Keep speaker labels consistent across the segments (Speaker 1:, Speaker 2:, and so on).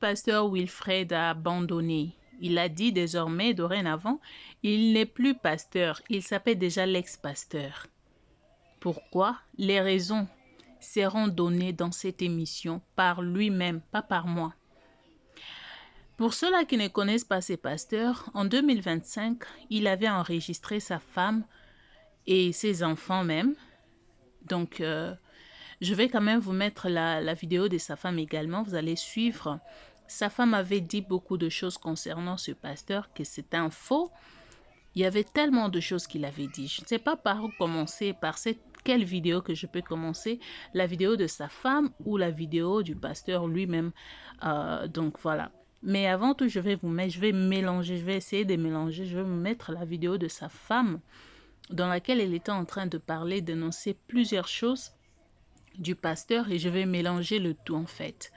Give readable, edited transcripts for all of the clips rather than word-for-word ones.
Speaker 1: pasteur Wilfred a abandonné. Il a dit désormais, dorénavant, il n'est plus pasteur, il s'appelle déjà l'ex-pasteur. Pourquoi? Les raisons seront données dans cette émission par lui-même, pas par moi. Pour ceux-là qui ne connaissent pas ces pasteurs, en 2025, il avait enregistré sa femme et ses enfants même. Donc, je vais quand même vous mettre la vidéo de sa femme également. Vous allez suivre. Sa femme avait dit beaucoup de choses concernant ce pasteur, que c'est un faux. Il y avait tellement de choses qu'il avait dit. Je ne sais pas par où commencer, quelle vidéo que je peux commencer. La vidéo de sa femme ou la vidéo du pasteur lui-même. Donc voilà. Mais avant tout, je vais mélanger, je vais essayer de mélanger. Je vais vous mettre la vidéo de sa femme dans laquelle elle était en train de parler, d'énoncer plusieurs choses du pasteur et je vais mélanger le tout en fait.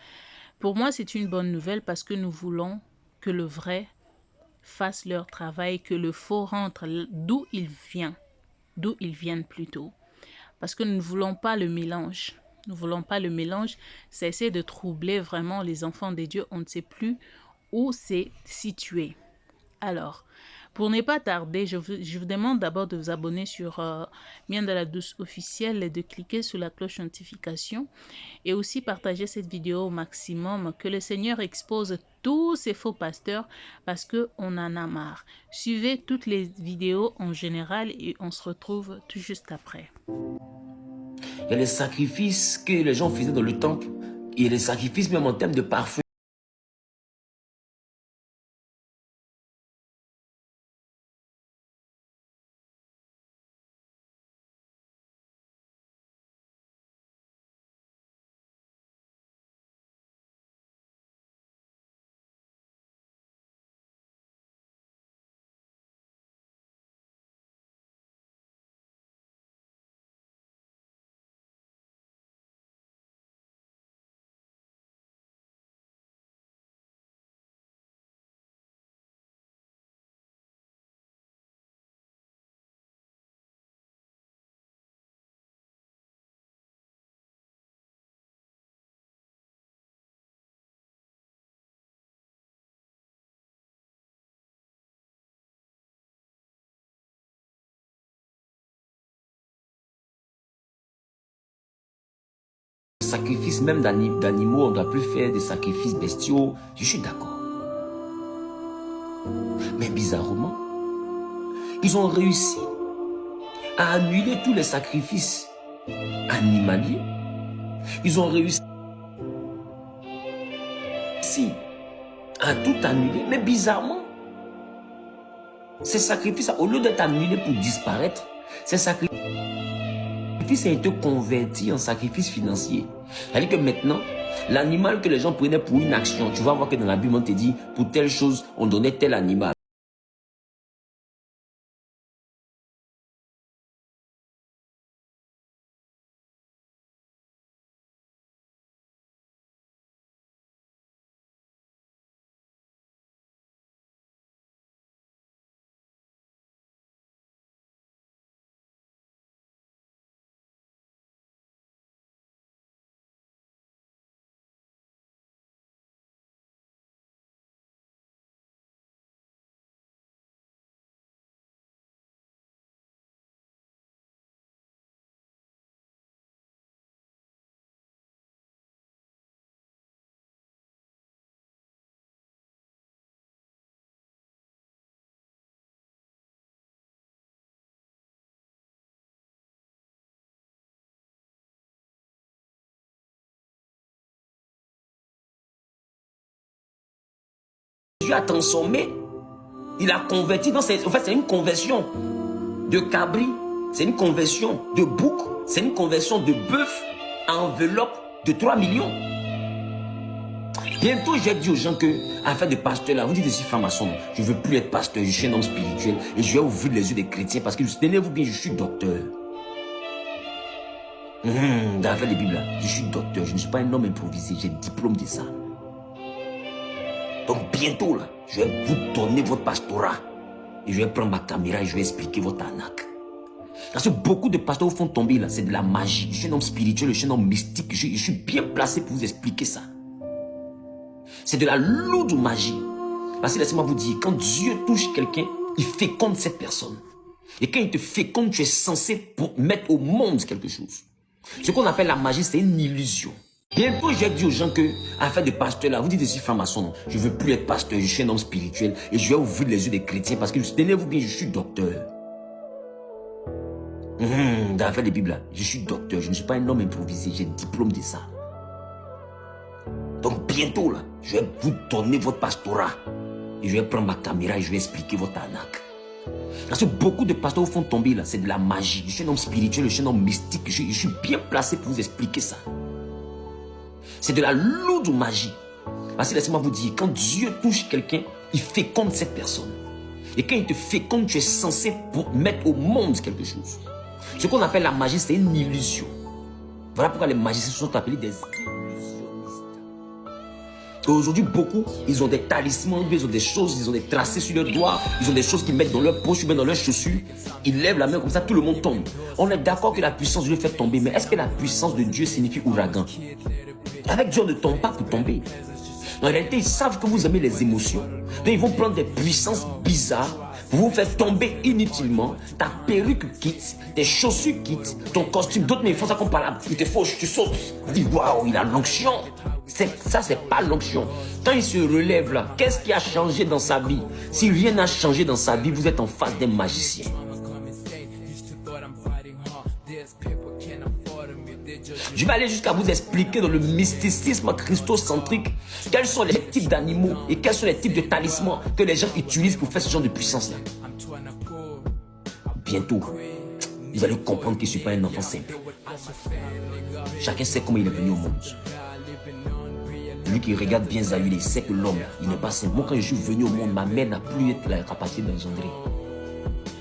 Speaker 1: Pour moi, c'est une bonne nouvelle parce que nous voulons que le vrai fasse leur travail, que le faux rentre d'où il vient, d'où ils viennent plutôt. Parce que nous ne voulons pas le mélange. Nous ne voulons pas le mélange. Ça essaie de troubler vraiment les enfants de Dieu. On ne sait plus où c'est situé. Alors, pour ne pas tarder, je vous demande d'abord de vous abonner sur Miel de la Douce officiel et de cliquer sur la cloche notification et aussi partager cette vidéo au maximum, que le Seigneur expose tous ces faux pasteurs parce qu'on en a marre. Suivez toutes les vidéos en général et on se retrouve tout juste après.
Speaker 2: Il y a les sacrifices que les gens faisaient dans le temple. Il y a les sacrifices même en termes de parfum. Sacrifices même d'animaux, on ne doit plus faire des sacrifices bestiaux. Je suis d'accord. Mais bizarrement, ils ont réussi à annuler tous les sacrifices animaliers. Ils ont réussi à tout annuler. Mais bizarrement, ces sacrifices, au lieu d'être annulés pour disparaître, ces sacrifices ont été convertis en sacrifice financier. C'est-à-dire que maintenant, l'animal que les gens prenaient pour une action, tu vas voir que dans la Bible, on te dit, pour telle chose, on donnait tel animal. Dieu a transformé, il a converti dans en fait c'est une conversion de cabri, c'est une conversion de bouc, c'est une conversion de bœuf à enveloppe de 3 millions. Bientôt j'ai dit aux gens que, afin de pasteur là, vous dites ici franc-maçon, je ne veux plus être pasteur, je suis un homme spirituel et je vais ouvrir les yeux des chrétiens parce que tenez-vous bien, je suis docteur. Dans l'affaire des Bibles, je suis docteur, je ne suis pas un homme improvisé, j'ai diplôme de ça. Donc bientôt là, je vais vous donner votre pastorat. Et je vais prendre ma caméra et je vais expliquer votre arnaque. Parce que beaucoup de pasteurs vous font tomber là, c'est de la magie. Je suis un homme spirituel, je suis un homme mystique, je suis bien placé pour vous expliquer ça. C'est de la lourde magie. Parce que laissez-moi vous dire, quand Dieu touche quelqu'un, il féconde cette personne. Et quand il te féconde, tu es censé pour mettre au monde quelque chose. Ce qu'on appelle la magie, c'est une illusion. Bientôt, j'ai dit aux gens que, afin de pasteur là, vous dites ici, franc-maçon, je ne veux plus être pasteur, je suis un homme spirituel et je vais ouvrir les yeux des chrétiens parce que, tenez-vous bien, je suis docteur. Dans l'affaire des Bibles là, je suis docteur, je ne suis pas un homme improvisé, j'ai le diplôme de ça. Donc bientôt là, je vais vous donner votre pastorat et je vais prendre ma caméra et je vais expliquer votre arnaque. Parce que beaucoup de pasteurs vous font tomber là, c'est de la magie. Je suis un homme spirituel, je suis un homme mystique, je suis bien placé pour vous expliquer ça. C'est de la lourde magie. Parce que laissez-moi vous dire, quand Dieu touche quelqu'un, il féconde cette personne. Et quand il te féconde, tu es censé pour mettre au monde quelque chose. Ce qu'on appelle la magie, c'est une illusion. Voilà pourquoi les magiciens sont appelés des illusionnistes. Et aujourd'hui, beaucoup, ils ont des talismans, ils ont des choses, ils ont des tracés sur leurs doigts, ils ont des choses qu'ils mettent dans leur poche, ils mettent dans leurs chaussures. Ils lèvent la main comme ça, tout le monde tombe. On est d'accord que la puissance de Dieu fait tomber, mais est-ce que la puissance de Dieu signifie ouragan? Avec Dieu, on ne tombe pas pour tomber. En réalité, ils savent que vous aimez les émotions. Donc, ils vont prendre des puissances bizarres pour vous faire tomber inutilement. Ta perruque quitte, tes chaussures quittent, ton costume. D'autres, mais ils font ça comme par là. Ils te fauchent, tu sautes. Tu dis, waouh, il a l'onction. Ça, c'est pas l'onction. Quand il se relève là, qu'est-ce qui a changé dans sa vie? Si rien n'a changé dans sa vie, vous êtes en face d'un magicien. Je vais aller jusqu'à vous expliquer dans le mysticisme christocentrique quels sont les types d'animaux et quels sont les types de talismans que les gens utilisent pour faire ce genre de puissance-là. Bientôt, vous allez comprendre que je ne suis pas un enfant simple. Chacun sait comment il est venu au monde. Lui qui regarde bien Zahir, il sait que l'homme, il n'est pas simple. Moi, quand je suis venu au monde, ma mère n'a plus la capacité d'engendrer.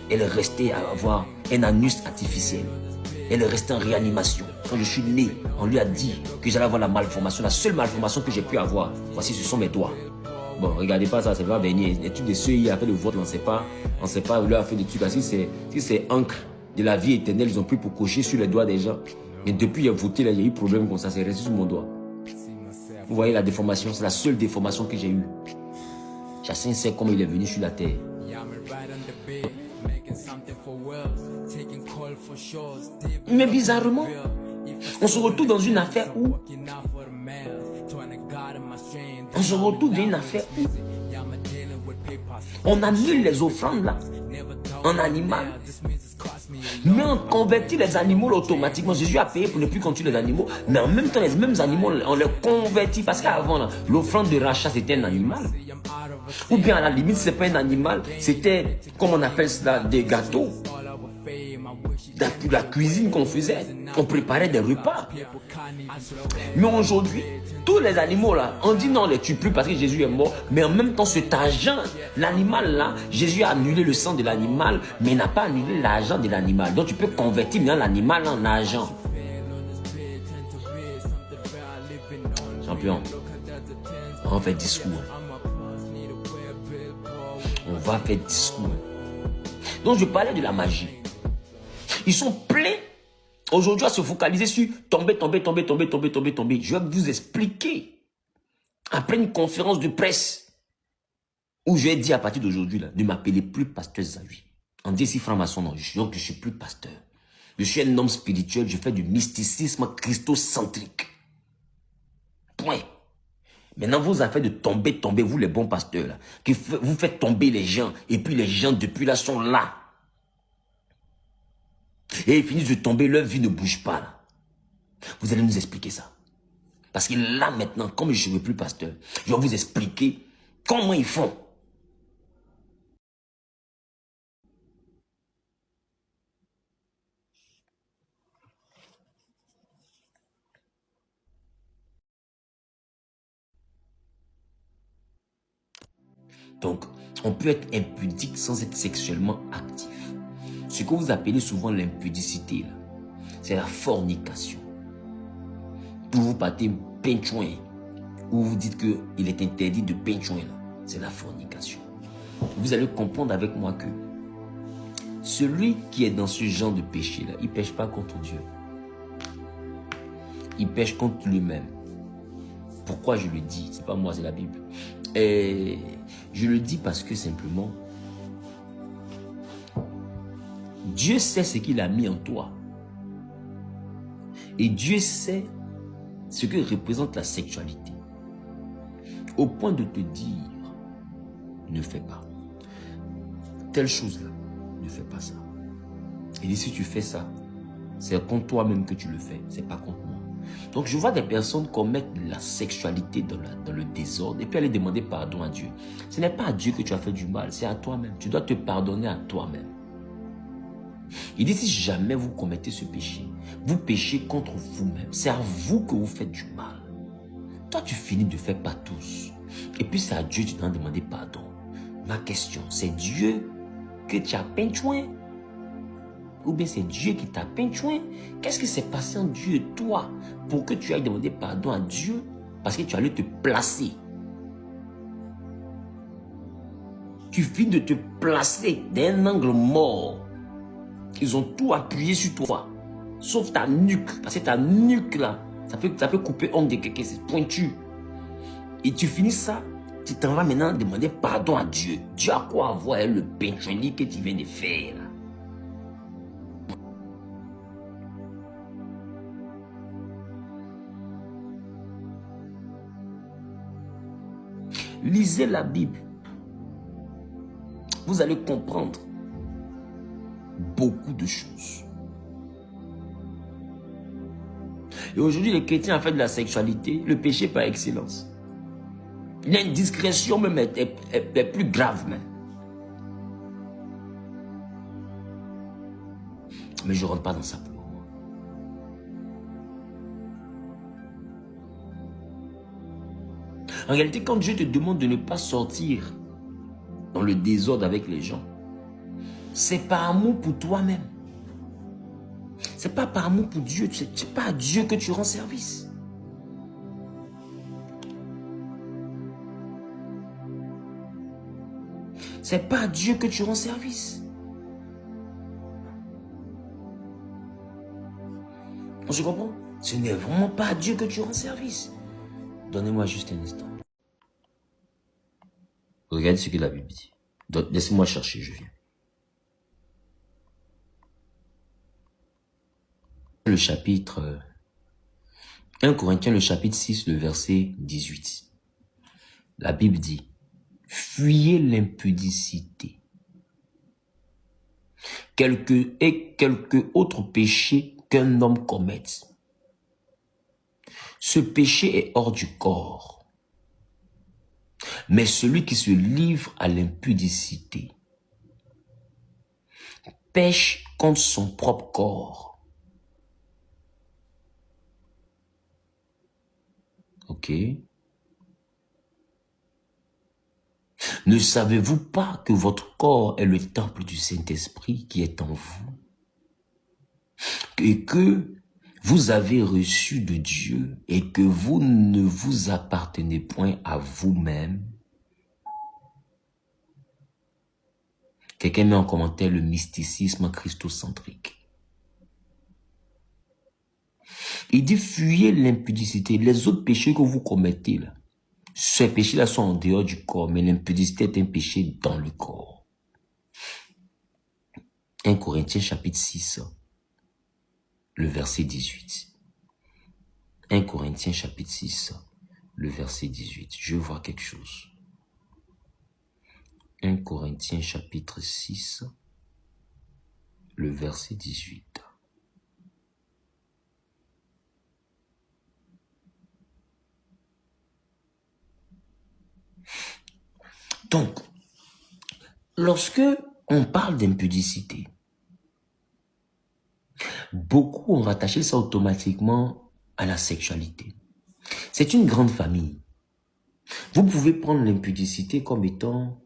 Speaker 2: Elle est restée à avoir un anus artificiel. Elle est restée en réanimation. Quand je suis né, on lui a dit que j'allais avoir la malformation. La seule malformation que j'ai pu avoir, voici, ce sont mes doigts. Bon, regardez pas ça, c'est pas venir. Les trucs de ceux qui ont fait le vote, on ne sait pas où leur a fait des trucs. Si c'est encre de la vie éternelle, ils ont pris pour cocher sur les doigts des gens. Mais depuis qu'il a voté, là, il y a eu problème comme ça, c'est resté sur mon doigt. Vous voyez la déformation, c'est la seule déformation que j'ai eue. Chacun sait comment il est venu sur la terre. Mais bizarrement, on se retrouve dans une affaire où on annule les offrandes là, en animal. Mais on convertit les animaux là, automatiquement. Jésus a payé pour ne plus continuer les animaux. Mais en même temps, les mêmes animaux, on les convertit. Parce qu'avant, l'offrande de rachat, c'était un animal. Ou bien à la limite, ce n'est pas un animal. C'était, comme on appelle cela, des gâteaux. La cuisine qu'on faisait, on préparait des repas. Mais aujourd'hui, tous les animaux là, on dit non, on ne les tue plus parce que Jésus est mort. Mais en même temps, cet argent, l'animal là, Jésus a annulé le sang de l'animal, mais il n'a pas annulé l'argent de l'animal. Donc tu peux convertir l'animal en argent. Champion, on va faire discours. On va faire discours. Donc je parlais de la magie. Ils sont pleins aujourd'hui à se focaliser sur tomber. Je vais vous expliquer. Après une conférence de presse où je vais dire à partir d'aujourd'hui ne m'appeler plus pasteur Zahir. On dit si franc-maçon, non, donc je ne suis plus pasteur. Je suis un homme spirituel, je fais du mysticisme christocentrique. Point. Maintenant, vos affaires de tomber, vous les bons pasteurs, là, qui vous faites tomber les gens, et puis les gens depuis là sont là. Et ils finissent de tomber, leur vie ne bouge pas là. Vous allez nous expliquer ça. Parce que là maintenant, comme je ne suis plus pasteur, je vais vous expliquer comment ils font. Donc, on peut être impudique sans être sexuellement actif. Ce que vous appelez souvent l'impudicité, c'est la fornication. Pour vous partez pinchouin, ou vous dites qu'il est interdit de pinchouin, c'est la fornication. Vous allez comprendre avec moi que celui qui est dans ce genre de péché-là, il ne pêche pas contre Dieu. Il pêche contre lui-même. Pourquoi je le dis? C'est pas moi, c'est la Bible. Et je le dis parce que simplement, Dieu sait ce qu'il a mis en toi. Et Dieu sait ce que représente la sexualité. Au point de te dire, ne fais pas telle chose-là, ne fais pas ça. Et si tu fais ça, c'est contre toi-même que tu le fais, c'est pas contre moi. Donc je vois des personnes commettre la sexualité dans le désordre et puis aller demander pardon à Dieu. Ce n'est pas à Dieu que tu as fait du mal, c'est à toi-même. Tu dois te pardonner à toi-même. Il dit si jamais vous commettez ce péché, vous péchez contre vous-même. C'est à vous que vous faites du mal. Toi tu finis de faire pas tous. Et puis c'est à Dieu que tu dois demander pardon. Ma question, c'est Dieu que tu as peintué? Ou bien c'est Dieu qui t'a peintué? Qu'est-ce qui s'est passé en Dieu et toi pour que tu ailles demander pardon à Dieu parce que tu allais te placer? Tu finis de te placer d'un angle mort. Ils ont tout appuyé sur toi, sauf ta nuque. Parce que ta nuque là, ça peut couper ongle de quelqu'un, c'est pointu. Et tu finis ça, tu t'en vas maintenant demander pardon à Dieu. Dieu a quoi à voir avec le peintuerie que tu viens de faire? Lisez la Bible. Vous allez comprendre beaucoup de choses. Et aujourd'hui, les chrétiens ont fait de la sexualité le péché par excellence. Il y a une discrétion même est plus grave même. Mais je ne rentre pas dans ça pour moi. En réalité, quand Dieu te demande de ne pas sortir dans le désordre avec les gens, c'est par amour pour toi-même. C'est pas par amour pour Dieu. C'est pas à Dieu que tu rends service. C'est pas à Dieu que tu rends service. On se comprend? Ce n'est vraiment pas à Dieu que tu rends service. Donnez-moi juste un instant. Regardez ce que la Bible dit. Laissez-moi chercher, je viens. Le chapitre 1 Corinthiens, le chapitre 6, le verset 18. La Bible dit, fuyez l'impudicité. Quelque autre péché qu'un homme commette. Ce péché est hors du corps. Mais celui qui se livre à l'impudicité pêche contre son propre corps. Ok? Ne savez-vous pas que votre corps est le temple du Saint-Esprit qui est en vous? Et que vous avez reçu de Dieu et que vous ne vous appartenez point à vous-même? Quelqu'un met en commentaire le mysticisme christocentrique. Il dit fuyez l'impudicité. Les autres péchés que vous commettez là, ces péchés-là sont en dehors du corps, mais l'impudicité est un péché dans le corps. 1 Corinthiens chapitre 6, le verset 18. 1 Corinthiens chapitre 6, le verset 18. Je veux voir quelque chose. 1 Corinthiens chapitre 6, le verset 18. Donc, lorsque on parle d'impudicité, beaucoup ont rattaché ça automatiquement à la sexualité. C'est une grande famille. Vous pouvez prendre l'impudicité comme étant...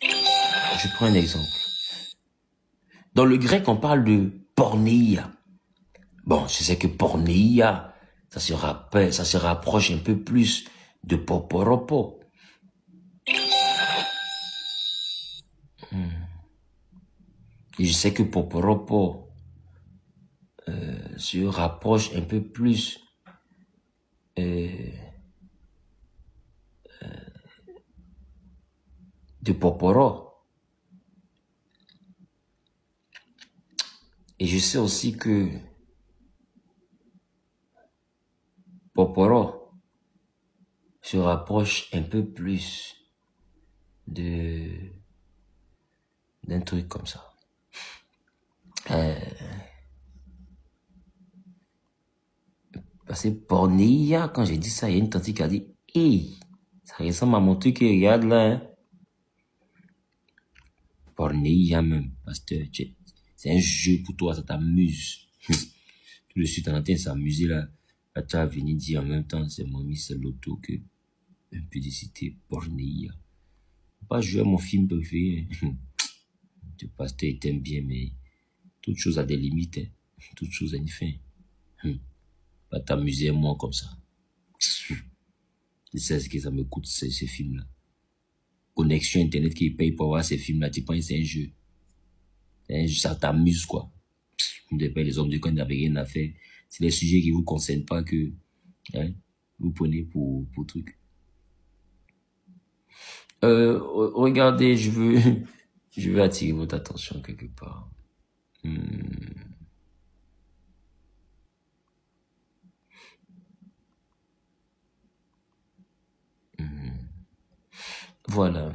Speaker 2: Je prends un exemple. Dans le grec, on parle de porneia. Bon, je sais que porneia, ça se rapproche un peu plus de poporopo. Et je sais que poporopo, se rapproche un peu plus de Poporo. Et je sais aussi que Poporo se rapproche un peu plus d'un truc comme ça. Parce que Pornia, quand j'ai dit ça, il y a une tante qui a dit « Hey, ça ressemble à mon truc, regarde là. Hein. » Pornia même, parce que c'est un jeu pour toi, ça t'amuse. Tout de suite, on est en train de s'amuser là. Là, tu vas venir dire en même temps, c'est Mommy, c'est l'auto que impudicité, Pornia. Pas jouer à mon film préféré. Le pasteur t'aime bien, mais toute chose a des limites. Hein. Toute chose a une fin. Pas t'amuser moi comme ça. Je sais ce que ça me coûte, ces films-là. Connexion Internet qui paye pour voir ces films-là, tu penses que c'est un jeu. Ça t'amuse, quoi. Les hommes du coin n'avaient rien à faire. C'est des sujets qui vous concernent pas que vous prenez pour truc. Regardez, je veux attirer votre attention quelque part. Voilà.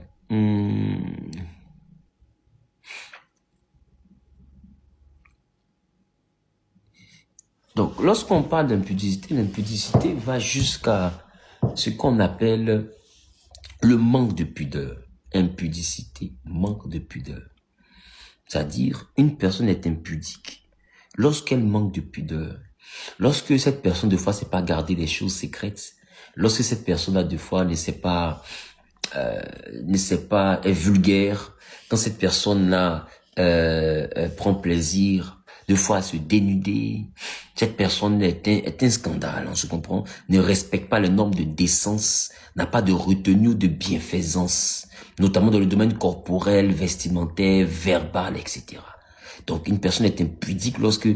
Speaker 2: Donc, lorsqu'on parle d'impudicité, l'impudicité va jusqu'à ce qu'on appelle le manque de pudeur. Impudicité, manque de pudeur. C'est-à-dire, une personne est impudique lorsqu'elle manque de pudeur. Lorsque cette personne, de fois, ne sait pas garder des choses secrètes. Lorsque cette personne-là, de fois, est vulgaire. Quand cette personne-là prend plaisir, de fois, à se dénuder. Cette personne est un scandale, on se comprend. Ne respecte pas les normes de décence, n'a pas de retenue ou de bienfaisance, notamment dans le domaine corporel, vestimentaire, verbal, etc. Donc, une personne est impudique lorsque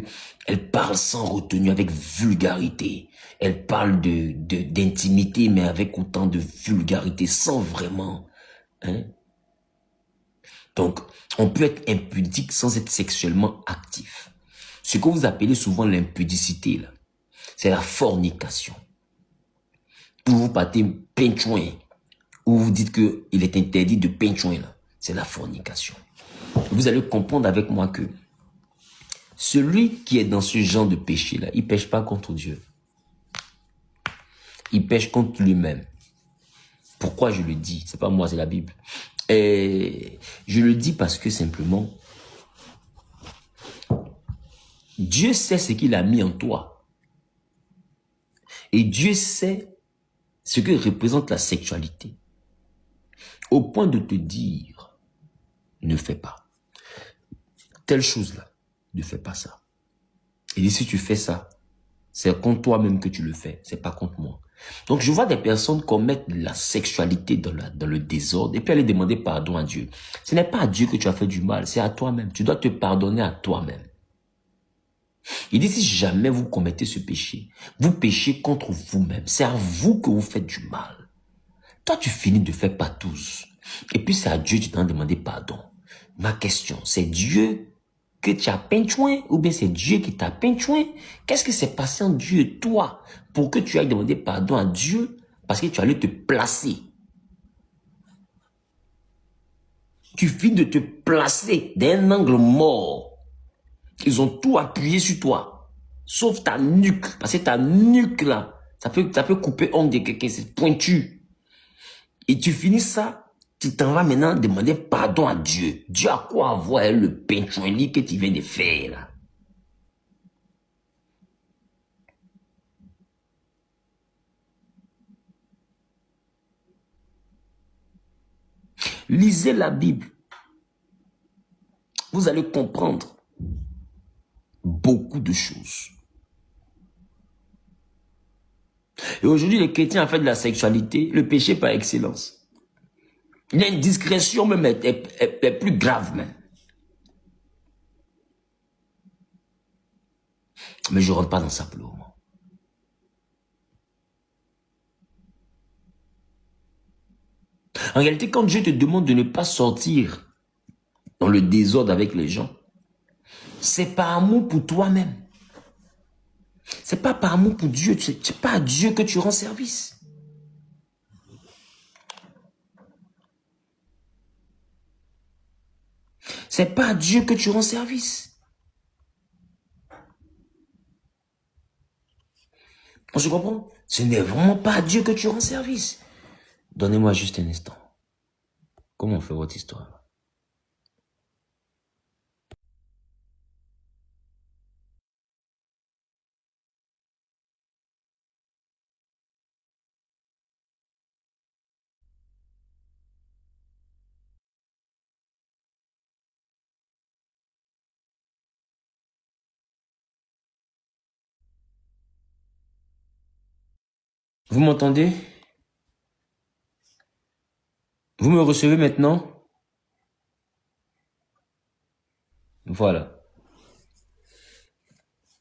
Speaker 2: elle parle sans retenue, avec vulgarité. Elle parle d'intimité, mais avec autant de vulgarité, sans vraiment. Donc, on peut être impudique sans être sexuellement actif. Ce que vous appelez souvent l'impudicité, là, c'est la fornication. Où vous partez pinchouin, où vous dites qu'il est interdit de pinchouin, là, c'est la fornication. Vous allez comprendre avec moi que celui qui est dans ce genre de péché-là, il ne pêche pas contre Dieu. Il pêche contre lui-même. Pourquoi je le dis? C'est pas moi, c'est la Bible. Et je le dis parce que simplement, Dieu sait ce qu'il a mis en toi. Et Dieu sait ce que représente la sexualité. Au point de te dire, ne fais pas. Telle chose-là, ne fais pas ça. Et si tu fais ça, c'est contre toi-même que tu le fais, c'est pas contre moi. Donc je vois des personnes commettre la sexualité dans le désordre et puis aller demander pardon à Dieu. Ce n'est pas à Dieu que tu as fait du mal, c'est à toi-même. Tu dois te pardonner à toi-même. Il dit si jamais vous commettez ce péché, vous péchez contre vous-même. C'est à vous que vous faites du mal. Toi tu finis de faire patouze. Et puis c'est à Dieu que tu dois demander pardon. Ma question, c'est Dieu que tu as pinchouin ou bien c'est Dieu qui t'a pinchouin? Qu'est-ce qui s'est passé en Dieu et toi pour que tu ailles demander pardon à Dieu parce que tu allais te placer? Tu finis de te placer d'un angle mort. Ils ont tout appuyé sur toi, sauf ta nuque. Parce que ta nuque là, ça peut couper ongle de quelqu'un, c'est pointu. Et tu finis ça, tu t'en vas maintenant demander pardon à Dieu. Dieu a quoi à voir avec le pinchouin que tu viens de faire là? Lisez la Bible. Vous allez comprendre beaucoup de choses. Et aujourd'hui, les chrétiens ont fait de la sexualité le péché par excellence. L'indiscrétion même est plus grave même. Mais je ne rentre pas dans ça pour le moment. En réalité, quand Dieu te demande de ne pas sortir dans le désordre avec les gens, c'est par amour pour toi-même. C'est pas par amour pour Dieu. C'est pas à Dieu que tu rends service. C'est pas à Dieu que tu rends service. On se comprend? Ce n'est vraiment pas à Dieu que tu rends service. Donnez-moi juste un instant. Comment on fait votre histoire? Vous m'entendez? Vous me recevez maintenant? Voilà.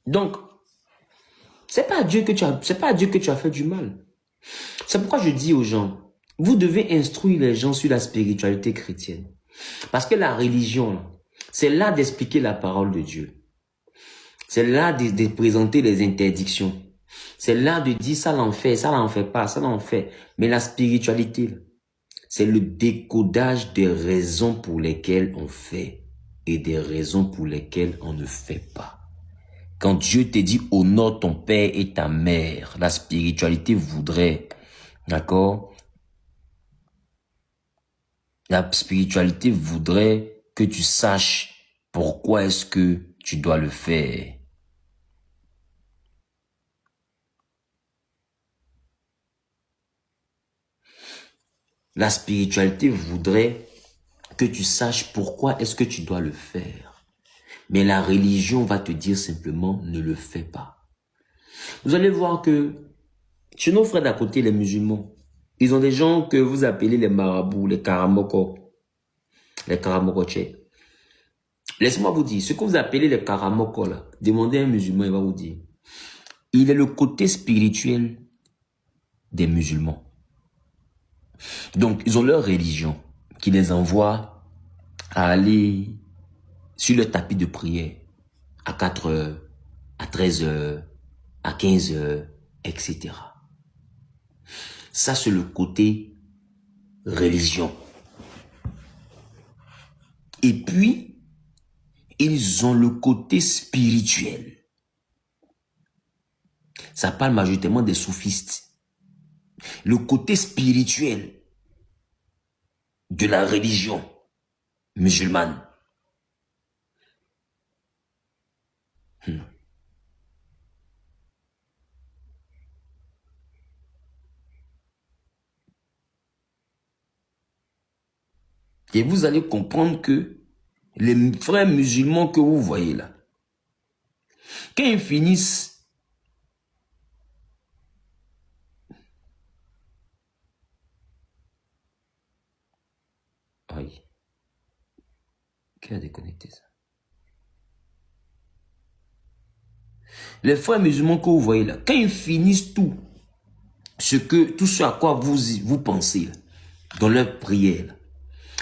Speaker 2: Donc, c'est pas à Dieu que tu as fait du mal. C'est pourquoi je dis aux gens, vous devez instruire les gens sur la spiritualité chrétienne. Parce que la religion, c'est là d'expliquer la parole de Dieu. C'est là de présenter les interdictions. C'est là de dire ça l'en fait pas, ça l'en fait. Mais la spiritualité, c'est le décodage des raisons pour lesquelles on fait et des raisons pour lesquelles on ne fait pas. Quand Dieu te dit honore ton père et ta mère, la spiritualité voudrait, d'accord? La spiritualité voudrait que tu saches pourquoi est-ce que tu dois le faire. La spiritualité voudrait que tu saches pourquoi est-ce que tu dois le faire. Mais la religion va te dire simplement ne le fais pas. Vous allez voir que chez nos frères d'à côté, les musulmans, ils ont des gens que vous appelez les marabouts, les karamoko, les karamokoche. Laissez-moi vous dire, ce que vous appelez les karamoko là, demandez à un musulman, il va vous dire. Il est le côté spirituel des musulmans. Donc, ils ont leur religion qui les envoie à aller sur le tapis de prière à 4 heures, à 13 heures, à 15 heures, etc. Ça, c'est le côté religion. Et puis, ils ont le côté spirituel. Ça parle majoritairement des soufistes. Le côté spirituel de la religion musulmane. Et vous allez comprendre que les frères musulmans que vous voyez là, quand ils finissent, aïe, qui a déconnecté ça? Les frères musulmans que vous voyez là, quand ils finissent tout ce à quoi vous pensez là, dans leur prière, là,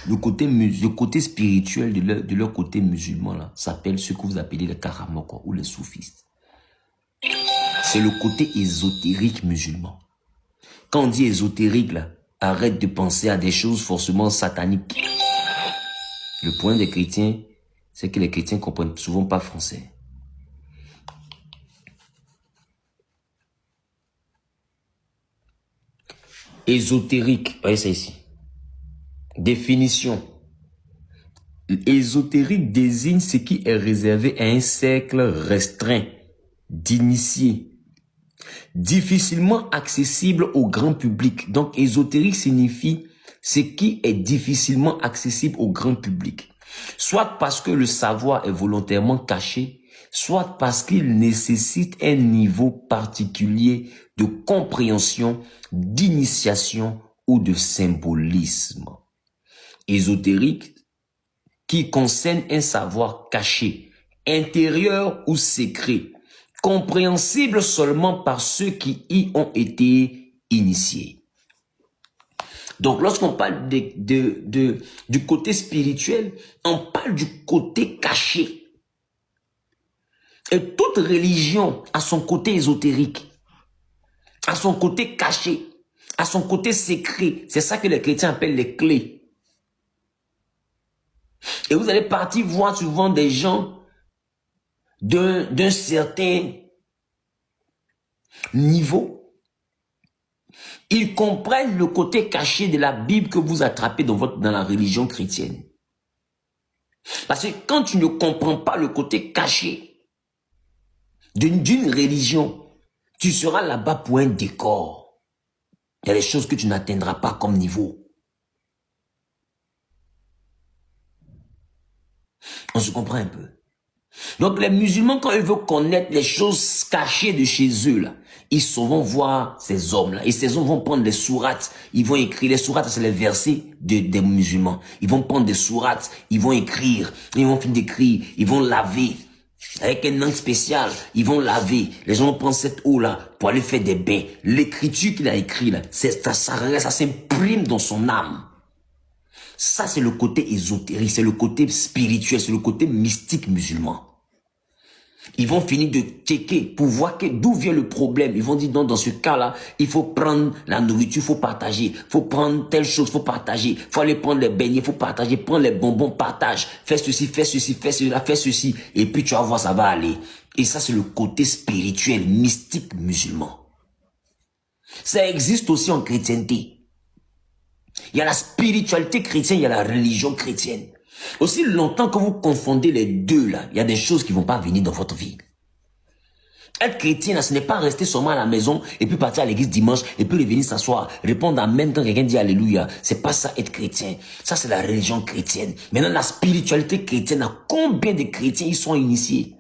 Speaker 2: le côté spirituel de leur côté musulman là, s'appelle ce que vous appelez les karamoko ou les soufistes. C'est le côté ésotérique musulman. Quand on dit ésotérique là, arrête de penser à des choses forcément sataniques. Le point des chrétiens, c'est que les chrétiens ne comprennent souvent pas français. Ésotérique, voyez ça ici. Définition. Ésotérique désigne ce qui est réservé à un cercle restreint d'initiés, difficilement accessible au grand public. Donc, ésotérique signifie ce qui est difficilement accessible au grand public. Soit parce que le savoir est volontairement caché, soit parce qu'il nécessite un niveau particulier de compréhension, d'initiation ou de symbolisme. Ésotérique qui concerne un savoir caché, intérieur ou secret, compréhensible seulement par ceux qui y ont été initiés. Donc, lorsqu'on parle du côté spirituel, on parle du côté caché. Et toute religion a son côté ésotérique, a son côté caché, a son côté secret. C'est ça que les chrétiens appellent les clés. Et vous allez partir voir souvent des gens d'un certain niveau. Ils comprennent le côté caché de la Bible que vous attrapez dans la religion chrétienne. Parce que quand tu ne comprends pas le côté caché d'une religion, tu seras là-bas pour un décor. Il y a des choses que tu n'atteindras pas comme niveau. On se comprend un peu. Donc les musulmans, quand ils veulent connaître les choses cachées de chez eux, là, ils vont voir ces hommes-là. Et ces hommes vont prendre des sourates. Ils vont écrire. Les sourates, c'est les versets des musulmans. Ils vont prendre des sourates. Ils vont écrire. Ils vont finir d'écrire. Ils vont laver. Avec une langue spéciale, ils vont laver. Les gens vont prendre cette eau-là pour aller faire des bains. L'écriture qu'il a écrit là, ça s'imprime dans son âme. Ça, c'est le côté ésotérique, c'est le côté spirituel, c'est le côté mystique musulman. Ils vont finir de checker pour voir d'où vient le problème. Ils vont dire, non, dans ce cas-là, il faut prendre la nourriture, il faut partager. Il faut prendre telle chose, il faut partager. Il faut aller prendre les beignets, il faut partager. Prendre les bonbons, partage. Fais ceci, fais ceci, fais cela, fais ceci. Et puis tu vas voir, ça va aller. Et ça, c'est le côté spirituel, mystique musulman. Ça existe aussi en chrétienté. Il y a la spiritualité chrétienne, il y a la religion chrétienne. Aussi longtemps que vous confondez les deux là, il y a des choses qui ne vont pas venir dans votre vie. Être chrétien, là, ce n'est pas rester seulement à la maison et puis partir à l'église dimanche et puis revenir s'asseoir, répondre en même temps que quelqu'un dit alléluia. C'est pas ça être chrétien. Ça, c'est la religion chrétienne. Maintenant, la spiritualité chrétienne, à combien de chrétiens ils sont initiés?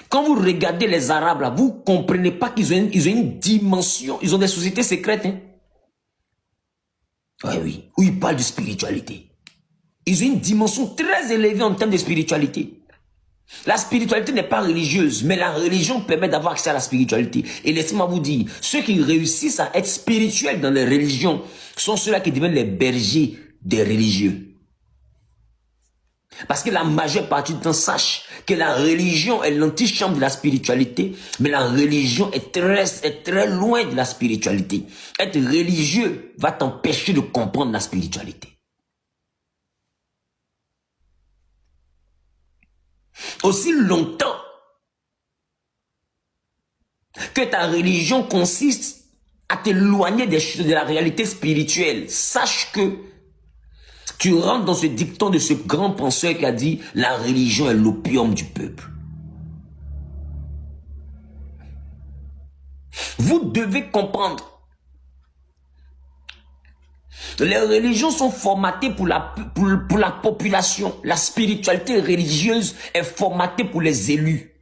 Speaker 2: Quand vous regardez les Arabes là, vous comprenez pas qu'ils ont une dimension, ils ont des sociétés secrètes. Hein? Oui, où ils parlent de spiritualité. Ils ont une dimension très élevée en termes de spiritualité. La spiritualité n'est pas religieuse, mais la religion permet d'avoir accès à la spiritualité. Et laissez-moi vous dire, ceux qui réussissent à être spirituels dans les religions sont ceux-là qui deviennent les bergers des religieux. Parce que la majeure partie du temps sache que la religion est l'antichambre de la spiritualité, mais la religion est très loin de la spiritualité. Être religieux va t'empêcher de comprendre la spiritualité. Aussi longtemps que ta religion consiste à t'éloigner de la réalité spirituelle, sache que tu rentres dans ce dicton de ce grand penseur qui a dit « La religion est l'opium du peuple ». Vous devez comprendre. Les religions sont formatées pour la population. La spiritualité religieuse est formatée pour les élus.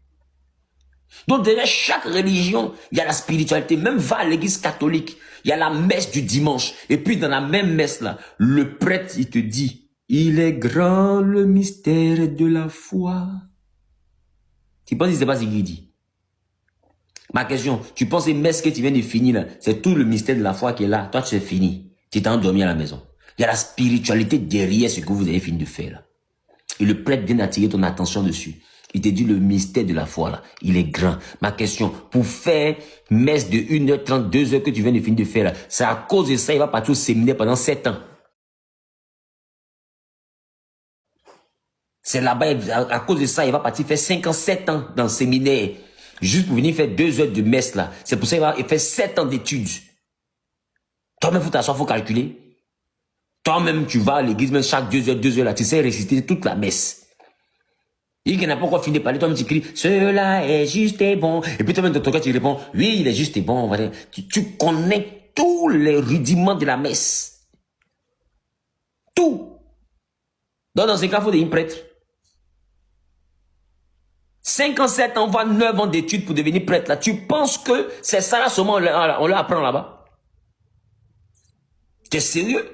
Speaker 2: Donc derrière chaque religion, il y a la spiritualité. Même va à l'église catholique, il y a la messe du dimanche. Et puis dans la même messe là, le prêtre il te dit, il est grand le mystère de la foi. Tu penses que c'est pas ce qu'il dit? Ma question, tu penses que les messes que tu viens de finir là, c'est tout le mystère de la foi qui est là. Toi tu es fini. Tu t'es endormi à la maison. Il y a la spiritualité derrière ce que vous avez fini de faire là. Et le prêtre vient d'attirer ton attention dessus. Il te dit le mystère de la foi là, il est grand. Ma question, pour faire messe de 1h30, 2h que tu viens de finir de faire là, c'est à cause de ça, il va partir au séminaire pendant 7 ans. C'est là-bas, à cause de ça, il va partir faire 5 ans, 7 ans dans le séminaire. Juste pour venir faire 2 heures de messe là. C'est pour ça qu'il va faire 7 ans d'études. Toi-même, faut t'asseoir, faut calculer. Toi-même, tu vas à l'église, même chaque 2 heures là, tu sais réciter toute la messe. Il n'a pas encore fini de parler, toi-même tu cries, cela est juste et bon. Et puis toi-même dans ton cœur tu réponds, oui, il est juste et bon. Tu connais tous les rudiments de la messe. Tout. Donc dans ce cas, il faut devenir prêtre. 5 ans, 7 ans, on va 9 ans d'études pour devenir prêtre là. Tu penses que c'est ça là seulement on l'apprend là-bas? T'es sérieux?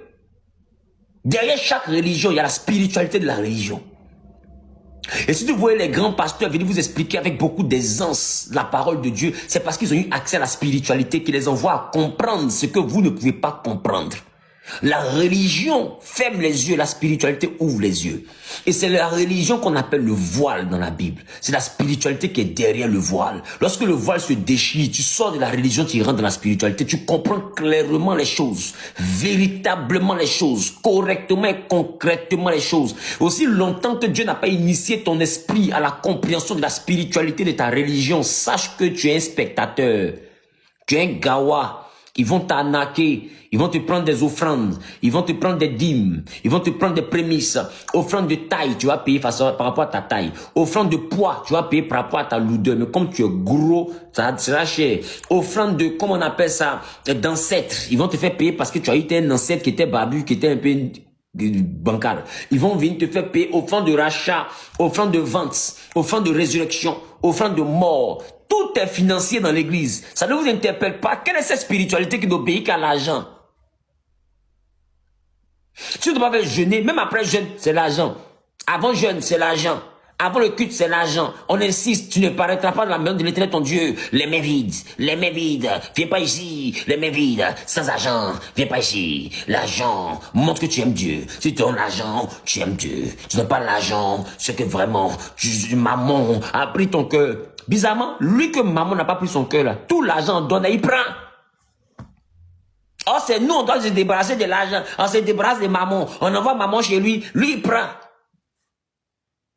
Speaker 2: Derrière chaque religion, il y a la spiritualité de la religion. Et si vous voyez les grands pasteurs venir vous expliquer avec beaucoup d'aisance la parole de Dieu, c'est parce qu'ils ont eu accès à la spiritualité qui les envoie à comprendre ce que vous ne pouvez pas comprendre. La religion ferme les yeux, la spiritualité ouvre les yeux. Et c'est la religion qu'on appelle le voile dans la Bible. C'est la spiritualité qui est derrière le voile. Lorsque le voile se déchire, tu sors de la religion, tu rentres dans la spiritualité, tu comprends clairement les choses, véritablement les choses, correctement et concrètement les choses. Aussi longtemps que Dieu n'a pas initié ton esprit à la compréhension de la spiritualité de ta religion, sache que tu es un spectateur, tu es un gawa. Ils vont t'arnaquer, ils vont te prendre des offrandes, ils vont te prendre des dîmes, ils vont te prendre des prémices. Offrande de taille, tu vas payer par rapport à ta taille. Offrande de poids, tu vas payer par rapport à ta lourdeur. Mais comme tu es gros, ça sera cher. Offrande de, comment on appelle ça, d'ancêtre. Ils vont te faire payer parce que tu as été un ancêtre qui était barbu, qui était un peu bancal. Ils vont venir te faire payer offrande de rachat, offrande de vente, offrande de résurrection, offrande de mort. Tout est financier dans l'église. Ça ne vous interpelle pas. Quelle est cette spiritualité qui n'obéit qu'à l'argent? Si tu ne dois pas jeûner, même après jeûne, c'est l'argent. Avant jeûne, c'est l'argent. Avant le culte, c'est l'argent. On insiste, tu ne paraîtras pas dans la maison de l'Éternel ton Dieu. Les mains vides, les mains vides. Viens pas ici, les mains vides, sans argent. Viens pas ici. L'argent montre que tu aimes Dieu. Si tu donnes l'argent, tu aimes Dieu. Tu donnes pas l'argent, c'est que vraiment, maman a pris ton cœur. Bizarrement, lui que maman n'a pas pris son cœur là, tout l'argent donne et il prend. Oh, c'est nous, on doit se débarrasser de l'argent. On se débarrasse de maman. On envoie maman chez lui, lui il prend.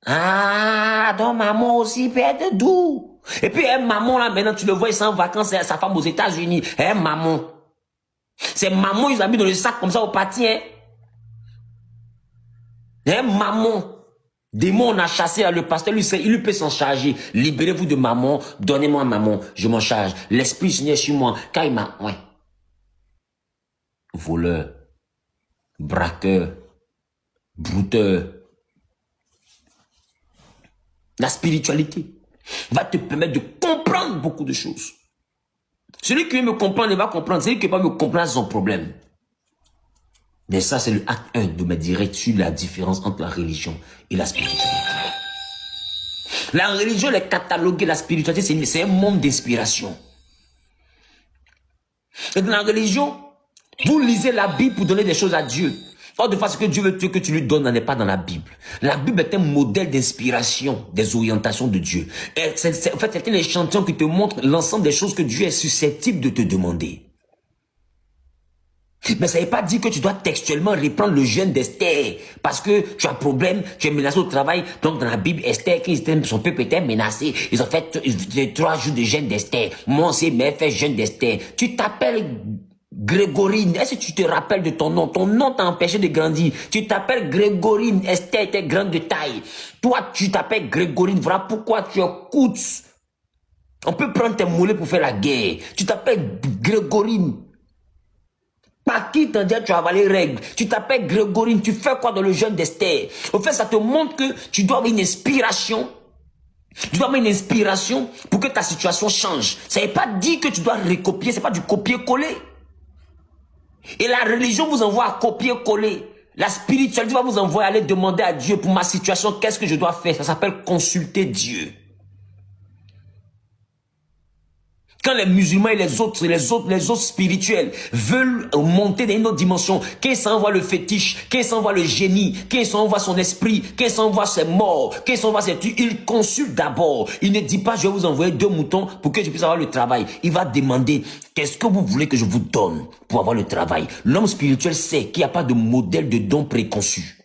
Speaker 2: Ah, donc maman aussi peut être doux. Et puis, maman là, maintenant tu le vois, il s'en vacances, sa femme aux États-Unis. Maman. C'est maman, ils ont mis dans le sac comme ça au parti. Maman. Démon, on a chassé là, le pasteur, lui, il lui peut s'en charger. Libérez-vous de maman, donnez-moi maman, je m'en charge. L'esprit Seigneur sur moi, car il m'a... Ouais. Voleur, braqueur, brouteur. La spiritualité va te permettre de comprendre beaucoup de choses. Celui qui veut me comprendre, il va comprendre. Celui qui ne veut pas me comprendre, c'est son problème. Mais ça, c'est le acte 1 de ma directe sur la différence entre la religion et la spiritualité. La religion, elle est cataloguée, la spiritualité, c'est un monde d'inspiration. Et dans la religion, vous lisez la Bible pour donner des choses à Dieu. Or, de façon que Dieu veut que tu lui donnes, n'est pas dans la Bible. La Bible est un modèle d'inspiration des orientations de Dieu. En fait, c'est un échantillon qui te montre l'ensemble des choses que Dieu est susceptible de te demander. Mais ça n'est pas dit que tu dois textuellement reprendre le jeûne d'Esther. Parce que tu as un problème, tu es menacé au travail. Donc dans la Bible, Esther, son peuple était menacé. Ils ont fait 3 jours de jeûne d'Esther. Moi aussi, mais fait jeûne d'Esther. Tu t'appelles Grégorine. Est-ce que tu te rappelles de ton nom? Ton nom t'a empêché de grandir. Tu t'appelles Grégorine. Esther était grande de taille. Toi, tu t'appelles Grégorine. Voilà pourquoi tu écoutes. On peut prendre tes mollets pour faire la guerre. Tu t'appelles Grégorine. Par qui t'en dit tu as avalé règles? Tu t'appelles Grégorine, tu fais quoi dans le jeûne d'Esther? Au fait, ça te montre que tu dois avoir une inspiration. Tu dois avoir une inspiration pour que ta situation change. Ça n'est pas dit que tu dois recopier, c'est pas du copier-coller. Et la religion vous envoie à copier-coller. La spiritualité va vous envoyer à aller demander à Dieu pour ma situation, qu'est-ce que je dois faire? Ça s'appelle consulter Dieu. Quand les musulmans et les autres spirituels veulent monter dans une autre dimension, qu'ils s'envoient le fétiche, qu'ils s'envoient le génie, qu'ils s'envoient son esprit, qu'ils s'envoient ses morts, qu'ils s'envoient ses tues, il consulte d'abord. Il ne dit pas, je vais vous envoyer 2 moutons pour que je puisse avoir le travail. Il va demander, qu'est-ce que vous voulez que je vous donne pour avoir le travail? L'homme spirituel sait qu'il n'y a pas de modèle de don préconçu.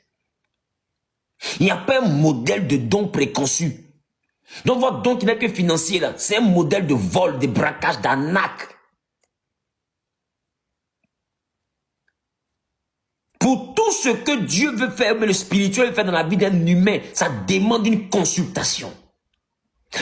Speaker 2: Il n'y a pas un modèle de don préconçu. Donc votre don qui n'est que financier là, c'est un modèle de vol, de braquage, d'arnaque. Pour tout ce que Dieu veut faire, mais le spirituel veut faire dans la vie d'un humain, ça demande une consultation.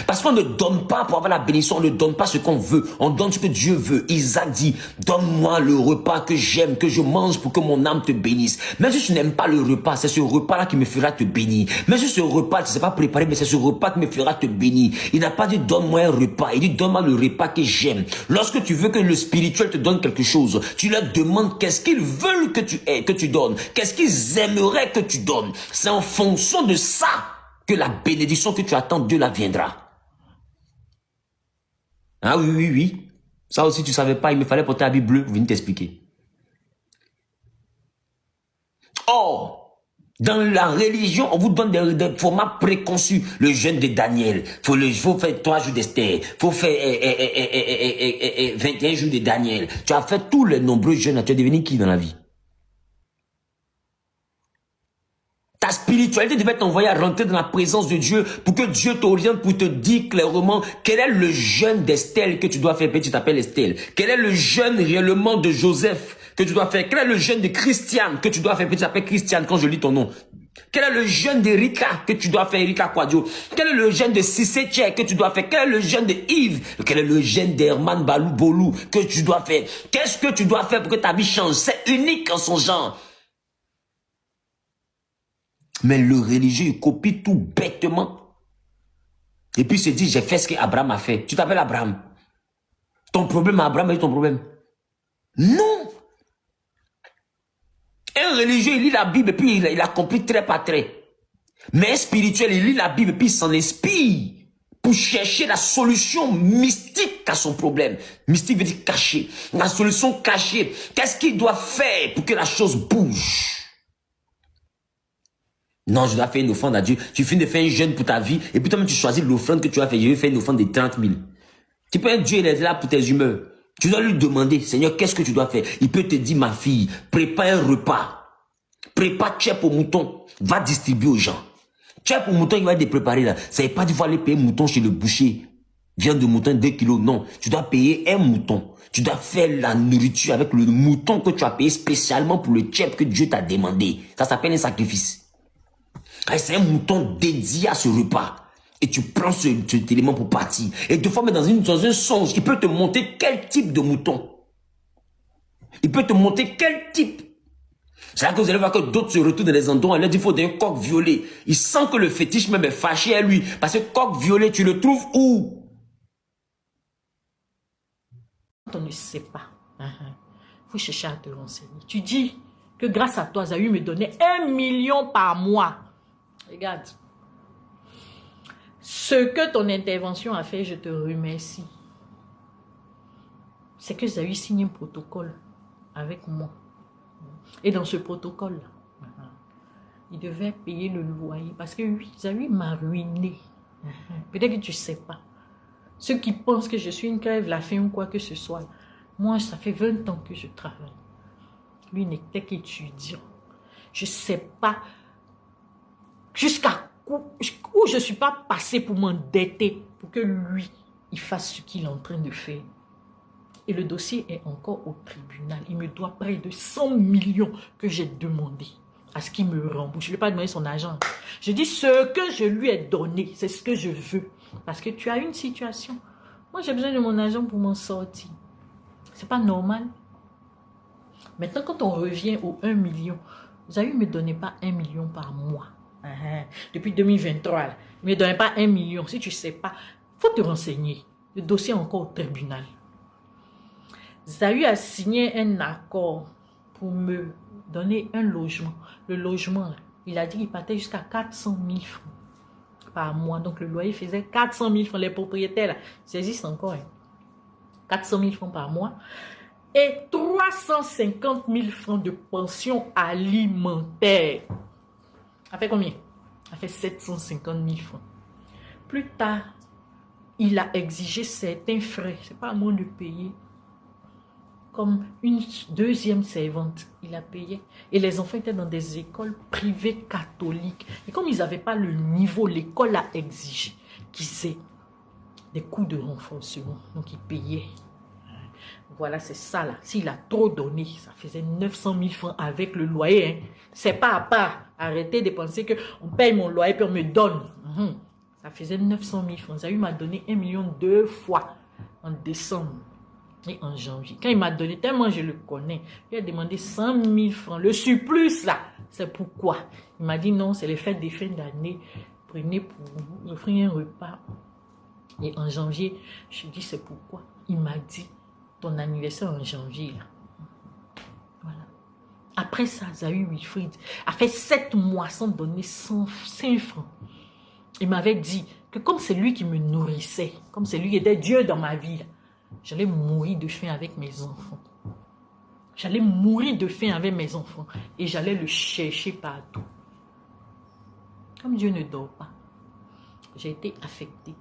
Speaker 2: Parce qu'on ne donne pas pour avoir la bénédiction, on ne donne pas ce qu'on veut, on donne ce que Dieu veut. Isaac dit, donne-moi le repas que j'aime, que je mange pour que mon âme te bénisse. Même si tu n'aimes pas le repas, c'est ce repas-là qui me fera te bénir. Même si ce repas, tu ne sais pas préparer, mais c'est ce repas qui me fera te bénir. Il n'a pas dit, donne-moi un repas, il dit, donne-moi le repas que j'aime. Lorsque tu veux que le spirituel te donne quelque chose, tu leur demandes qu'est-ce qu'ils veulent que tu aies, que tu donnes, qu'est-ce qu'ils aimeraient que tu donnes. C'est en fonction de ça que la bénédiction que tu attends, Dieu la viendra. Ah oui, oui, oui. Ça aussi, tu ne savais pas, il me fallait porter la Bible bleue, venir t'expliquer. Or, dans la religion, on vous donne des formats préconçus. Le jeûne de Daniel, faut faire 3 jours d'Esther, faut faire 21 jours de Daniel. Tu as fait tous les nombreux jeûnes, tu es devenu qui dans la vie? Ta spiritualité devait t'envoyer à rentrer dans la présence de Dieu pour que Dieu t'oriente pour te dire clairement quel est le jeûne d'Estelle que tu dois faire. Tu t'appelles Estelle. Quel est le jeûne réellement de Joseph que tu dois faire? Quel est le jeûne de Christiane que tu dois faire? Tu t'appelles Christiane quand je lis ton nom. Quel est le jeûne d'Erika que tu dois faire, Erika Quadio? Quel est le jeûne de Cissé Tchè que tu dois faire? Quel est le jeûne de Yves? Quel est le jeûne d'Herman Balou Bolou que tu dois faire? Qu'est-ce que tu dois faire pour que ta vie change? C'est unique en son genre. Mais le religieux, il copie tout bêtement. Et puis il se dit, j'ai fait ce qu'Abraham a fait. Tu t'appelles Abraham. Ton problème à Abraham est ton problème. Non. Un religieux, il lit la Bible et puis il accomplit trait par trait. Mais un spirituel, il lit la Bible et puis il s'en inspire pour chercher la solution mystique à son problème. Mystique veut dire caché. La solution cachée. Qu'est-ce qu'il doit faire pour que la chose bouge? Non, je dois faire une offrande à Dieu. Tu finis de faire un jeûne pour ta vie et puis toi-même tu choisis l'offrande que tu vas faire. Je vais faire une offrande de 30 000. Tu peux un Dieu, il est là pour tes humeurs. Tu dois lui demander, Seigneur, qu'est-ce que tu dois faire? Il peut te dire, ma fille, prépare un repas. Prépare tchèp au mouton. Va distribuer aux gens. Tchèp au mouton, il va te préparer là. Ça n'est pas qu'il faut aller payer mouton chez le boucher. Viande de mouton, 2 kilos. Non. Tu dois payer un mouton. Tu dois faire la nourriture avec le mouton que tu as payé spécialement pour le tchèp que Dieu t'a demandé. Ça s'appelle un sacrifice. C'est un mouton dédié à ce repas. Et tu prends cet élément pour partir. Et deux fois, mais dans un songe, il peut te montrer quel type de mouton. Il peut te montrer quel type. C'est là que vous allez voir que d'autres se retrouvent dans les endroits. Il leur dit qu'il faut un coq violet. Il sent que le fétiche même est fâché à lui. Parce que coq violet, tu le trouves où?
Speaker 3: Quand on ne sait pas, il faut chercher à te renseigner. Tu dis que grâce à toi, Zahu me donnait 1 million par mois. Regarde. Ce que ton intervention a fait, je te remercie. C'est que Zahu signe un protocole avec moi. Et dans ce protocole-là, il devait payer le loyer. Parce que oui, Zahu m'a ruiné. Peut-être que tu ne sais pas. Ceux qui pensent que je suis une crève, la faim ou quoi que ce soit. Moi, ça fait 20 ans que je travaille. Lui n'était qu'étudiant. Je ne sais pas jusqu'à où je ne suis pas passée pour m'endetter pour que lui, il fasse ce qu'il est en train de faire. Et le dossier est encore au tribunal. Il me doit près de 100 millions que j'ai demandé à ce qu'il me rembourse. Je ne lui ai pas demandé son argent. Je dis ce que je lui ai donné, c'est ce que je veux. Parce que tu as une situation. Moi, j'ai besoin de mon argent pour m'en sortir. C'est pas normal. Maintenant, quand on revient au 1 million, Zahu ne me donnait pas 1 million par mois. Depuis 2023, là, il ne me donnait pas 1 million. Si tu ne sais pas, il faut te renseigner. Le dossier est encore au tribunal. Zahu a signé un accord pour me donner un logement. Le logement, là, il a dit qu'il partait jusqu'à 400 000 francs par mois. Donc, le loyer faisait 400 000 francs. Les propriétaires, là, ça existe encore. 400 000 francs par mois. Et 350 000 francs de pension alimentaire. Ça fait combien? Ça fait 750 000 francs. Plus tard, il a exigé certains frais. Ce n'est pas à moi de payer. Comme une deuxième servante, il a payé. Et les enfants étaient dans des écoles privées catholiques. Et comme ils n'avaient pas le niveau, l'école a exigé qu'ils aient des coûts de renforcement. Donc, ils payaient. Voilà, c'est ça là. S'il a trop donné, ça faisait 900 000 francs avec le loyer. Hein. C'est pas à part. Arrêtez de penser qu'on paye mon loyer puis on me donne. Ça faisait 900 000 francs. Zahu m'a donné 1 million 2 fois en décembre et en janvier. Quand il m'a donné, tellement je le connais, il a demandé 100 000 francs. Le surplus là, c'est pourquoi. Il m'a dit non, c'est les fêtes des fins d'année. Prenez pour vous offrir un repas. Et en janvier, je dis c'est pourquoi. Il m'a dit ton anniversaire en janvier. Là. Voilà. Après ça, Zahu Wilfried a fait 7 mois sans donner 5 francs. il m'avait dit que comme c'est lui qui me nourrissait, comme c'est lui qui était Dieu dans ma vie, j'allais mourir de faim avec mes enfants. J'allais mourir de faim avec mes enfants et j'allais le chercher partout. Comme Dieu ne dort pas, j'ai été affectée.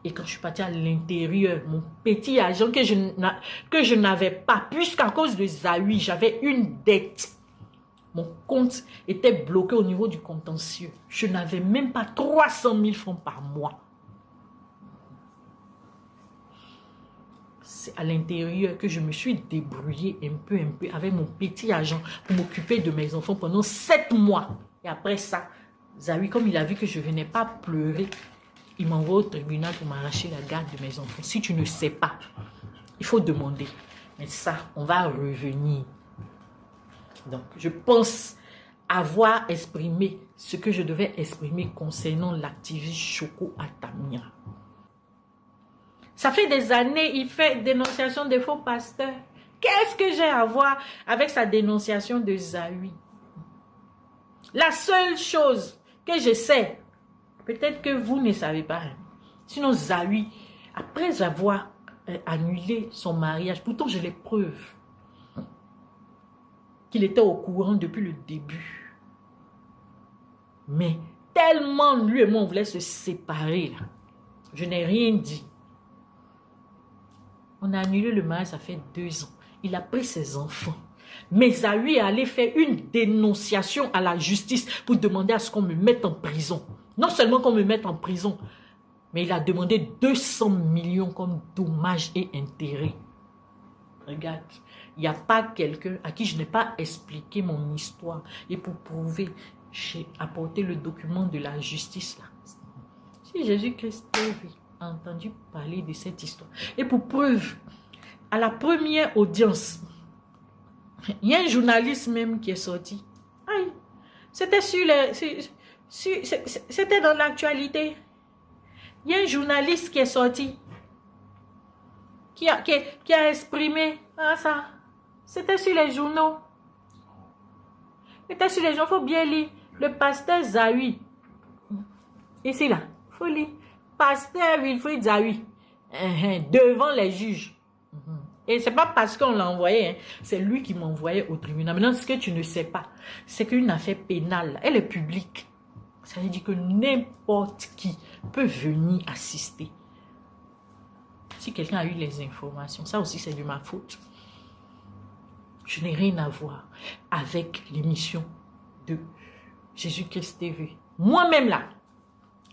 Speaker 3: Et quand je suis partie à l'intérieur, mon petit argent que je n'avais pas, puisqu'à cause de Zawi, j'avais une dette. Mon compte était bloqué au niveau du contentieux. Je n'avais même pas 300 000 francs par mois. C'est à l'intérieur que je me suis débrouillée un peu avec mon petit argent pour m'occuper de mes enfants pendant 7 mois. Et après ça, Zawi, comme il a vu que je ne venais pas pleurer, il m'envoie au tribunal pour m'arracher la garde de mes enfants. Si tu ne sais pas, il faut demander. Mais ça, on va revenir. Donc, je pense avoir exprimé ce que je devais exprimer concernant l'activiste Choco Atamira. Ça fait des années, il fait dénonciation des faux pasteurs. Qu'est-ce que j'ai à voir avec sa dénonciation de Zawi? La seule chose que je sais, peut-être que vous ne savez pas, sinon Zawi, après avoir annulé son mariage, pourtant j'ai les preuves qu'il était au courant depuis le début. Mais tellement lui et moi on voulait se séparer, là, je n'ai rien dit. On a annulé le mariage, ça fait 2 ans. Il a pris ses enfants. Mais Zawi est allé faire une dénonciation à la justice pour demander à ce qu'on me mette en prison. Non seulement qu'on me mette en prison, mais il a demandé 200 millions comme dommages et intérêts. Regarde, il n'y a pas quelqu'un à qui je n'ai pas expliqué mon histoire. Et pour prouver, j'ai apporté le document de la justice là. Si Jésus-Christ a entendu parler de cette histoire. Et pour preuve, à la première audience, il y a un journaliste même qui est sorti. Aïe, c'était c'était dans l'actualité. Il y a un journaliste qui est sorti, qui a exprimé ça. C'était sur les journaux. C'était sur les journaux, il faut bien lire. Le pasteur Zawi. Ici là, il faut lire. Pasteur Wilfried Zawi. Devant les juges. Et c'est pas parce qu'on l'a envoyé, hein, c'est lui qui m'a envoyé au tribunal. Maintenant, ce que tu ne sais pas, c'est qu'une affaire pénale, elle est publique. Ça veut dire que n'importe qui peut venir assister. Si quelqu'un a eu les informations, ça aussi c'est de ma faute. Je n'ai rien à voir avec l'émission de Jésus-Christ TV. Moi-même là,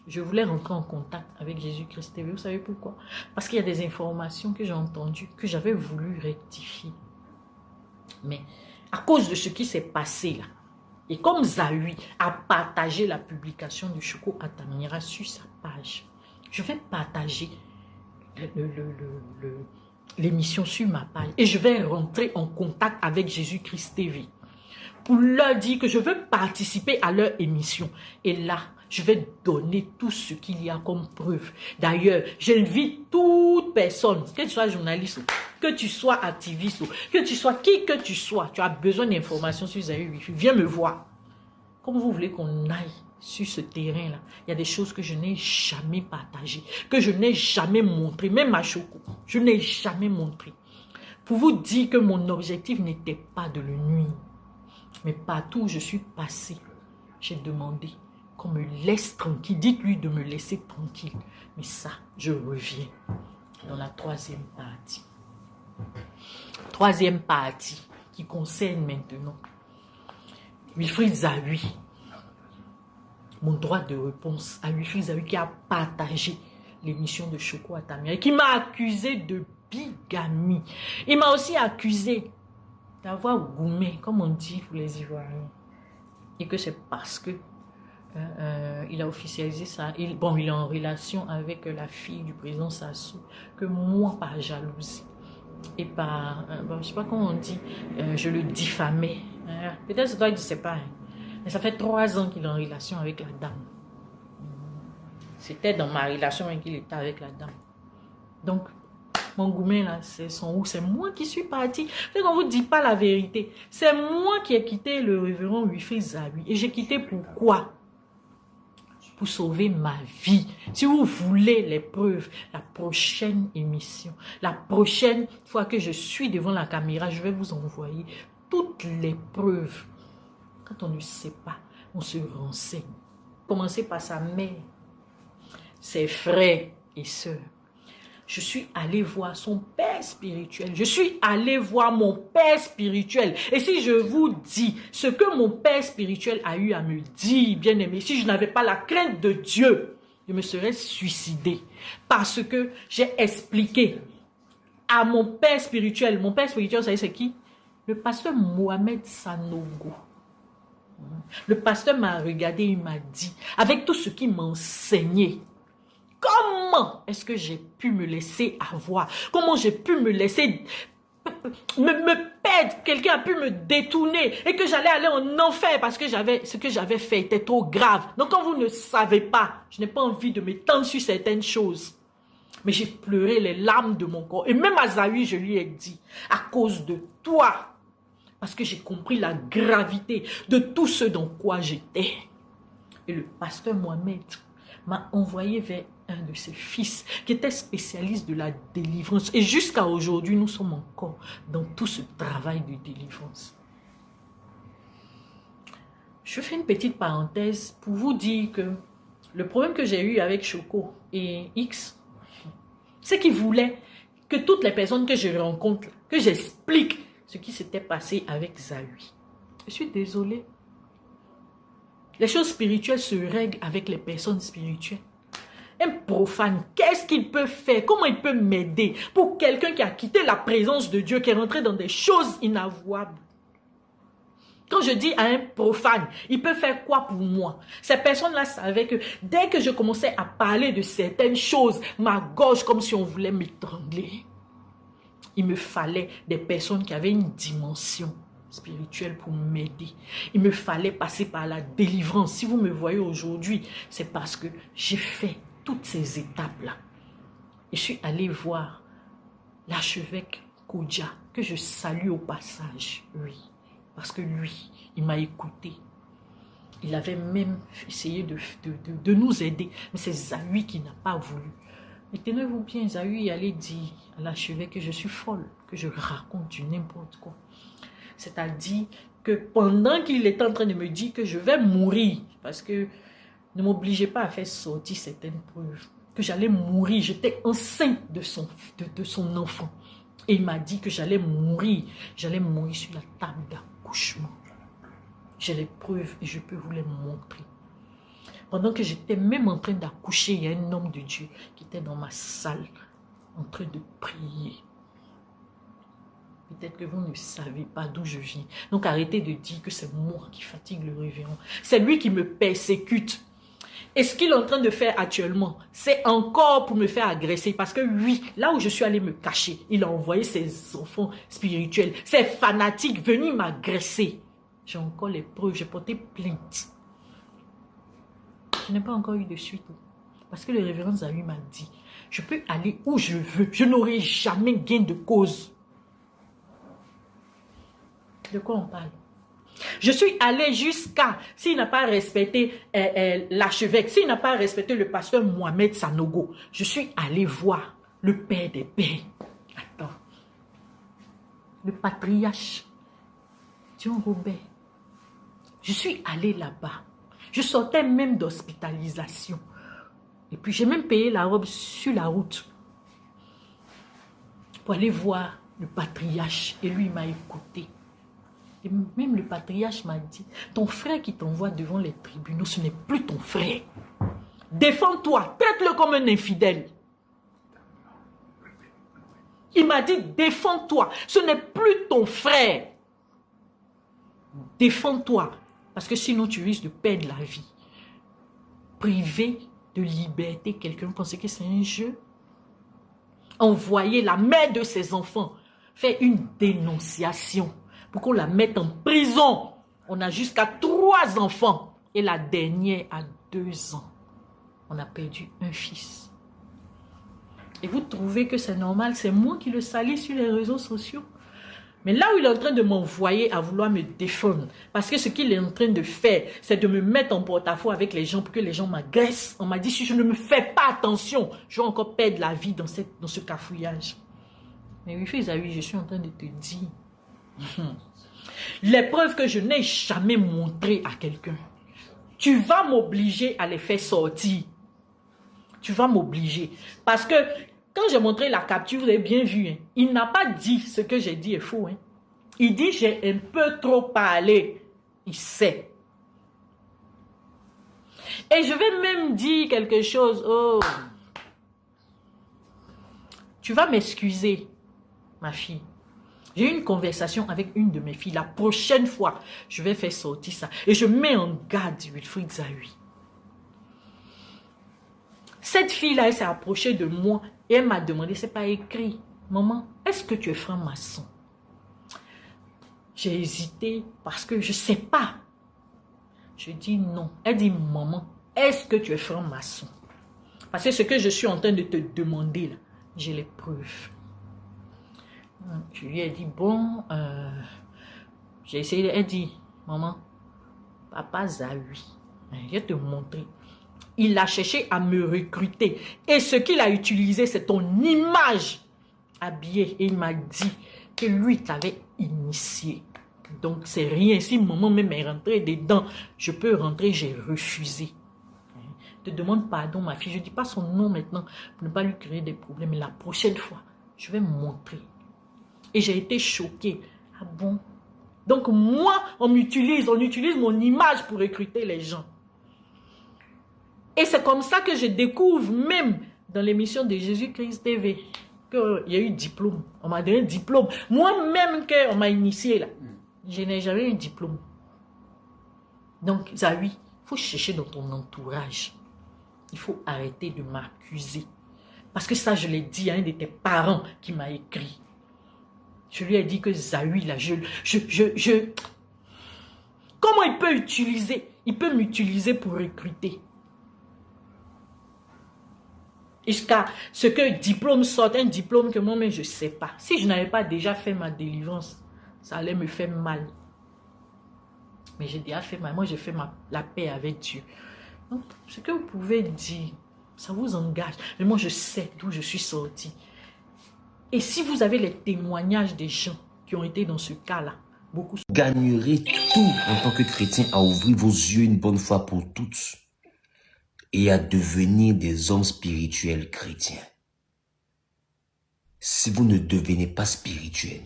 Speaker 3: je voulais rentrer en contact avec Jésus-Christ TV. Vous savez pourquoi? Parce qu'il y a des informations que j'ai entendues, que j'avais voulu rectifier. Mais à cause de ce qui s'est passé là, et comme Zawi a partagé la publication de Choco Atamira sur sa page, je vais partager l'émission sur ma page. Et je vais rentrer en contact avec Jésus-Christ TV pour leur dire que je veux participer à leur émission. Et là, je vais donner tout ce qu'il y a comme preuve. D'ailleurs, j'invite toute personne, que tu sois journaliste, que tu sois activiste, que tu sois qui que tu sois, tu as besoin d'informations sur Zawi Wifi, viens me voir. Comme vous voulez qu'on aille sur ce terrain-là, il y a des choses que je n'ai jamais partagées, que je n'ai jamais montrées, même à Choco, je n'ai jamais montré. Pour vous dire que mon objectif n'était pas de le nuire. Mais partout où je suis passée, j'ai demandé qu'on me laisse tranquille. Dites-lui de me laisser tranquille. Mais ça, je reviens dans la troisième partie. Troisième partie qui concerne maintenant Wilfried Zawi. Mon droit de réponse à Wilfried Zawi qui a partagé l'émission de Choco Atamira et qui m'a accusé de bigamie. Il m'a aussi accusé d'avoir goumé, comme on dit pour les Ivoiriens. Et que c'est parce que il a officialisé ça. Il est en relation avec la fille du président Sassou, que moi, par jalousie et par, je ne sais pas comment on dit, je le diffamais. Peut-être c'est toi qui ne sais pas. Mais ça fait 3 ans qu'il est en relation avec la dame. C'était dans ma relation qu'il était avec la dame. Donc, mon gourmet là, c'est son où? C'est moi qui suis partie. On ne vous dit pas la vérité. C'est moi qui ai quitté le révérend Wilfried Zawi. Et j'ai quitté pourquoi? pour sauver ma vie. Si vous voulez les preuves, la prochaine émission, la prochaine fois que je suis devant la caméra, je vais vous envoyer toutes les preuves. Quand on ne sait pas, on se renseigne. Commencez par sa mère, ses frères et sœurs. Je suis allé voir son père spirituel. Je suis allé voir mon père spirituel. Et si je vous dis ce que mon père spirituel a eu à me dire, bien aimé, si je n'avais pas la crainte de Dieu, je me serais suicidé. Parce que j'ai expliqué à mon père spirituel. Mon père spirituel, vous savez c'est qui? Le pasteur Mohamed Sanogo. Le pasteur m'a regardé, il m'a dit, avec tout ce qu'il m'a enseigné, comment est-ce que j'ai pu me laisser avoir? Comment j'ai pu me laisser me perdre? Quelqu'un a pu me détourner et que j'allais aller en enfer parce que ce que j'avais fait était trop grave. Donc quand vous ne savez pas, je n'ai pas envie de m'étendre sur certaines choses. Mais j'ai pleuré les larmes de mon corps. Et même à Zawi, je lui ai dit, à cause de toi, parce que j'ai compris la gravité de tout ce dans quoi j'étais. Et le pasteur Mohamed m'a envoyé vers un de ses fils qui était spécialiste de la délivrance. Et jusqu'à aujourd'hui, nous sommes encore dans tout ce travail de délivrance. Je fais une petite parenthèse pour vous dire que le problème que j'ai eu avec Choco et X, c'est qu'ils voulaient que toutes les personnes que je rencontre, que j'explique ce qui s'était passé avec Zawi. Je suis désolée. Les choses spirituelles se règlent avec les personnes spirituelles. Un profane, qu'est-ce qu'il peut faire? Comment il peut m'aider pour quelqu'un qui a quitté la présence de Dieu, qui est rentré dans des choses inavouables? Quand je dis à un profane, il peut faire quoi pour moi? Ces personnes-là savaient que dès que je commençais à parler de certaines choses, ma gorge, comme si on voulait m'étrangler. Il me fallait des personnes qui avaient une dimension spirituelle pour m'aider. Il me fallait passer par la délivrance. Si vous me voyez aujourd'hui, c'est parce que j'ai fait toutes ces étapes-là. Et je suis allée voir l'archevêque Kodja, que je salue au passage, oui. Parce que lui, il m'a écouté. Il avait même essayé de nous aider. Mais c'est Zawi qui n'a pas voulu. Mais tenez-vous bien, Zawi allait dire à l'archevêque que je suis folle, que je raconte du n'importe quoi. C'est-à-dire que pendant qu'il était en train de me dire que je vais mourir, parce que ne m'obligez pas à faire sortir certaines preuves, que j'allais mourir, j'étais enceinte de son enfant. Et il m'a dit que j'allais mourir sur la table d'accouchement. J'ai les preuves et je peux vous les montrer. Pendant que j'étais même en train d'accoucher, il y a un homme de Dieu qui était dans ma salle en train de prier. Peut-être que vous ne savez pas d'où je viens. Donc arrêtez de dire que c'est moi qui fatigue le révérend. C'est lui qui me persécute. Et ce qu'il est en train de faire actuellement, c'est encore pour me faire agresser. Parce que oui, là où je suis allée me cacher, il a envoyé ses enfants spirituels, ses fanatiques venir m'agresser. J'ai encore les preuves, j'ai porté plainte. Je n'ai pas encore eu de suite. Parce que le révérend Zawi m'a dit, je peux aller où je veux. Je n'aurai jamais gain de cause. De quoi on parle? Je suis allé jusqu'à, s'il n'a pas respecté l'archevêque, s'il n'a pas respecté le pasteur Mohamed Sanogo, je suis allé voir le père des pères. Attends. Le patriarche John Robert. Je suis allé là-bas. Je sortais même d'hospitalisation. Et puis j'ai même payé la robe sur la route pour aller voir le patriarche. Et lui, il m'a écouté. Et même le patriarche m'a dit, ton frère qui t'envoie devant les tribunaux, ce n'est plus ton frère. Défends-toi, traite-le comme un infidèle. Il m'a dit, défends-toi, ce n'est plus ton frère. Défends-toi, parce que sinon tu risques de perdre la vie. Priver de liberté quelqu'un, vous pensez que c'est un jeu? Envoyer la mère de ses enfants, faire une dénonciation pour qu'on la mette en prison. On a jusqu'à 3 enfants et la dernière a 2 ans. On a perdu un fils. Et vous trouvez que c'est normal? C'est moi qui le salis sur les réseaux sociaux. Mais là où il est en train de m'envoyer à vouloir me défendre, parce que ce qu'il est en train de faire, c'est de me mettre en porte-à-faux avec les gens pour que les gens m'agressent. On m'a dit, si je ne me fais pas attention, je vais encore perdre la vie dans ce cafouillage. Mais oui, Isaïe, je suis en train de te dire, les preuves que je n'ai jamais montrées à quelqu'un, tu vas m'obliger à les faire sortir. Tu vas m'obliger. Parce que quand j'ai montré la capture, vous avez bien vu, hein, il n'a pas dit ce que j'ai dit est faux. Hein. Il dit j'ai un peu trop parlé. Il sait. Et je vais même dire quelque chose. Oh. Tu vas m'excuser, ma fille. J'ai eu une conversation avec une de mes filles. La prochaine fois, je vais faire sortir ça. Et je mets en garde Wilfried Zahui. Cette fille-là, elle s'est approchée de moi et elle m'a demandé, c'est pas écrit, maman, est-ce que tu es franc-maçon? J'ai hésité parce que je ne sais pas. Je dis non. Elle dit, maman, est-ce que tu es franc-maçon? Parce que ce que je suis en train de te demander, là, j'ai les preuves. Je lui ai dit, bon, j'ai essayé, elle dit, maman, papa Zahui, je vais te montrer. Il a cherché à me recruter. Et ce qu'il a utilisé, c'est ton image habillée. Et il m'a dit que lui t'avait initié. Donc, c'est rien. Si maman même est rentrée dedans, je peux rentrer, j'ai refusé. Je te demande pardon, ma fille. Je ne dis pas son nom maintenant pour ne pas lui créer des problèmes. Mais la prochaine fois, je vais me montrer. Et j'ai été choquée. Ah bon? Donc, moi, on utilise mon image pour recruter les gens. Et c'est comme ça que je découvre, même dans l'émission de Jésus-Christ TV, qu'il y a eu diplôme. On m'a donné un diplôme. Moi-même, qu'on m'a initié là, je n'ai jamais eu un diplôme. Donc, Zahui, il faut chercher dans ton entourage. Il faut arrêter de m'accuser. Parce que ça, je l'ai dit à un de tes parents qui m'a écrit. Je lui ai dit que Zahui, là, comment il peut utiliser? Il peut m'utiliser pour recruter. Jusqu'à ce que diplôme sorte, un diplôme que moi-même je ne sais pas. Si je n'avais pas déjà fait ma délivrance, ça allait me faire mal. Mais j'ai déjà fait mal. Moi, j'ai fait la paix avec Dieu. Donc, ce que vous pouvez dire, ça vous engage. Mais moi, je sais d'où je suis sortie. Et si vous avez les témoignages des gens qui ont été dans ce cas-là, beaucoup...
Speaker 2: Vous gagnerez tout en tant que chrétien à ouvrir vos yeux une bonne fois pour toutes et à devenir des hommes spirituels chrétiens. Si vous ne devenez pas spirituel,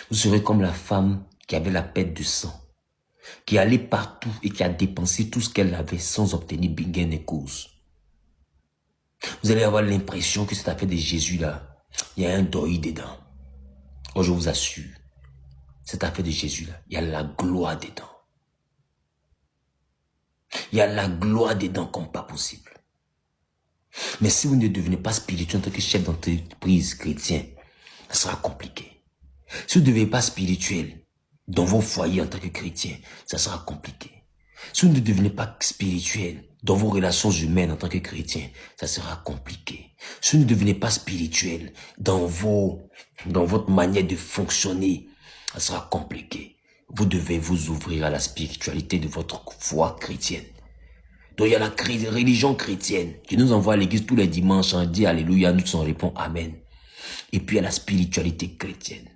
Speaker 2: vous serez comme la femme qui avait la perte de sang, qui allait partout et qui a dépensé tout ce qu'elle avait sans obtenir gain et cause. Vous allez avoir l'impression que cette affaire de Jésus-là, il y a un deuil dedans. Oh, je vous assure, cette affaire de Jésus-là, il y a la gloire dedans. Il y a la gloire dedans comme pas possible. Mais si vous ne devenez pas spirituel en tant que chef d'entreprise chrétien, ça sera compliqué. Si vous ne devenez pas spirituel dans vos foyers en tant que chrétien, ça sera compliqué. Si vous ne devenez pas spirituel dans vos relations humaines en tant que chrétien, ça sera compliqué. Si vous ne devenez pas spirituel dans votre manière de fonctionner, ça sera compliqué. Vous devez vous ouvrir à la spiritualité de votre foi chrétienne. Donc il y a la religion chrétienne qui nous envoie à l'église tous les dimanches, on dit alléluia, nous on répond amen. Et puis il y a la spiritualité chrétienne.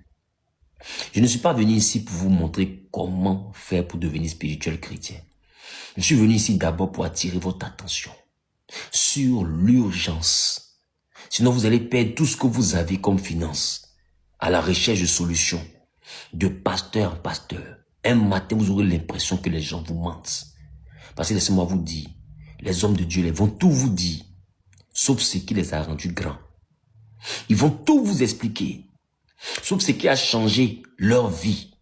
Speaker 2: Je ne suis pas venu ici pour vous montrer comment faire pour devenir spirituel chrétien. Je suis venu ici d'abord pour attirer votre attention sur l'urgence. Sinon vous allez perdre tout ce que vous avez comme finance à la recherche de solutions. De pasteur en pasteur. Un matin, vous aurez l'impression que les gens vous mentent. Parce que laissez-moi vous dire, les hommes de Dieu, ils vont tout vous dire, sauf ce qui les a rendus grands. Ils vont tout vous expliquer, sauf ce qui a changé leur vie.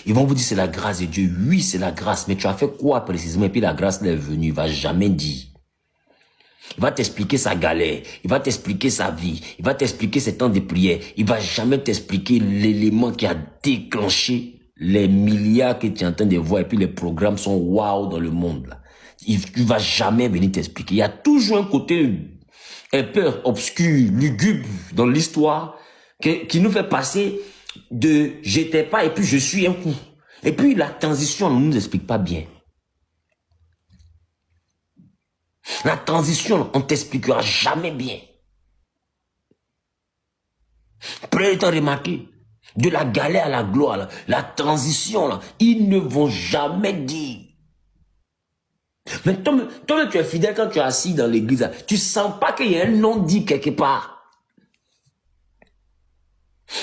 Speaker 2: Ils vont vous dire c'est la grâce de Dieu. Oui, c'est la grâce, mais tu as fait quoi précisément? Et puis la grâce est venue, il va jamais dire. Il va t'expliquer sa galère, il va t'expliquer sa vie, il va t'expliquer ses temps de prière. Il va jamais t'expliquer l'élément qui a déclenché les milliards que tu es en train de voir et puis les programmes sont waouh dans le monde. Là. Il va jamais venir t'expliquer. Il y a toujours un côté un peu obscur, lugubre dans l'histoire qui nous fait passer de j'étais pas et puis je suis un coup. Et puis la transition ne nous explique pas bien. La transition, on ne t'expliquera jamais bien. Prenez le temps de remarquer, de la galère à la gloire, là, la transition, là, ils ne vont jamais dire. Mais toi, tu es fidèle quand tu es assis dans l'église, tu sens pas qu'il y a un non-dit quelque part.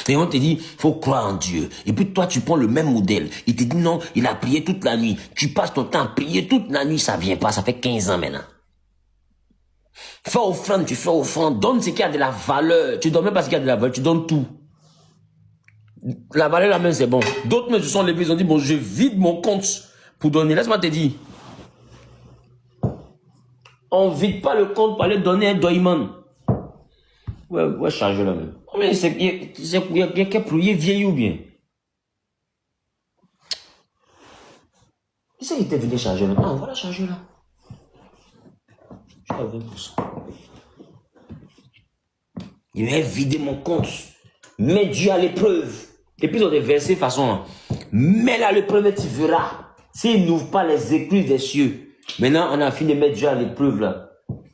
Speaker 2: Et on te dit, faut croire en Dieu. Et puis toi, tu prends le même modèle. Il te dit non, il a prié toute la nuit. Tu passes ton temps à prier toute la nuit, ça vient pas, ça fait 15 ans maintenant. Fais offrande, tu fais offrande, donne ce qui a de la valeur. Tu donnes même pas ce qui a de la valeur, tu donnes tout. La valeur la même, c'est bon. D'autres me se sont levés, ils ont dit, bon, je vide mon compte pour donner. Laisse-moi te dire. On ne vide pas le compte pour aller donner un doyman. Ouais, charge là même. Mais il y a qu'à prier vieille ou bien. Qui c'est qui était venu charger là? Ah, voilà charger là. Je suis à 20%. Il va vider mon compte. Mets Dieu à l'épreuve. Et puis, dans des versets façon, mets-le à l'épreuve et tu verras. S'il n'ouvre pas les écluses des cieux. Maintenant, on a fini de mettre Dieu à l'épreuve là.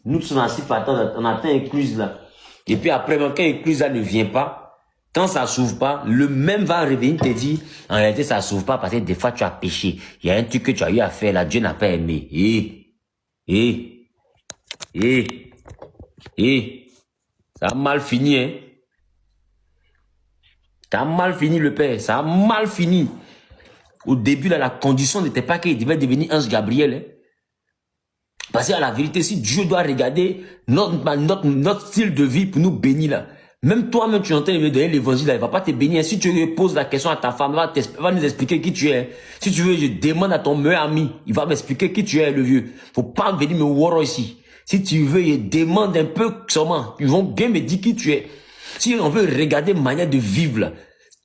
Speaker 2: Nous sommes assis par temps, on atteint l'écluse là. Et puis après, quand l'écluse là ne vient pas, quand ça s'ouvre pas, le même va revenir te dire, en réalité, ça s'ouvre pas parce que des fois tu as péché. Il y a un truc que tu as eu à faire là, Dieu n'a pas aimé. Ça a mal fini, hein. Ça a mal fini le Père, ça a mal fini. Au début, là, la condition n'était pas qu'il devait devenir ange Gabriel. Hein. Parce qu'à la vérité, si Dieu doit regarder notre style de vie pour nous bénir, là, même toi-même, tu es en train de donner l'évangile, il ne va pas te bénir. Si tu poses la question à ta femme, elle va nous expliquer qui tu es. Si tu veux, je demande à ton meilleur ami, il va m'expliquer qui tu es, le vieux. Faut pas venir me voir ici. Si tu veux, je demande un peu seulement. Ils vont bien me dire qui tu es. Si on veut regarder manière de vivre, là,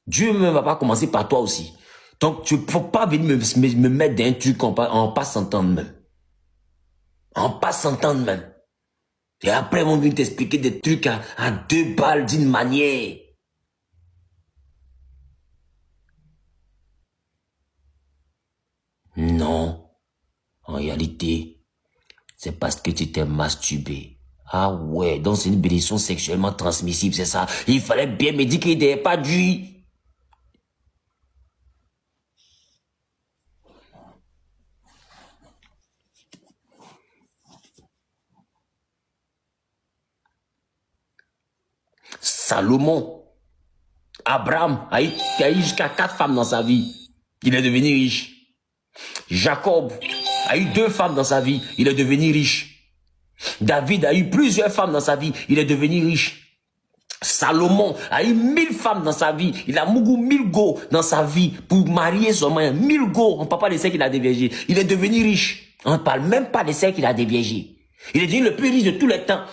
Speaker 2: Dieu ne va pas commencer par toi aussi. Donc, tu ne faut pas venir me mettre dans un truc en pas s'entendre même. En pas s'entendre même. Et après, ils vont venir t'expliquer des trucs à 2 balles d'une manière. Non. En réalité, c'est parce que tu t'es masturbé. Ah ouais, donc c'est une bénédiction sexuellement transmissible, c'est ça. Il fallait bien me dire qu'il n'était pas dû. Salomon, Abraham a eu jusqu'à 4 femmes dans sa vie. Il est devenu riche. Jacob a eu 2 femmes dans sa vie. Il est devenu riche. David a eu plusieurs femmes dans sa vie. Il est devenu riche. Salomon a eu 1000 femmes dans sa vie. Il a mougou 1000 go dans sa vie pour marier son mari. 1000 go. On ne parle pas de celles qu'il a déviégées. Il est devenu riche. On ne parle même pas de celles qu'il a déviégées. Il est devenu le plus riche de tous les temps.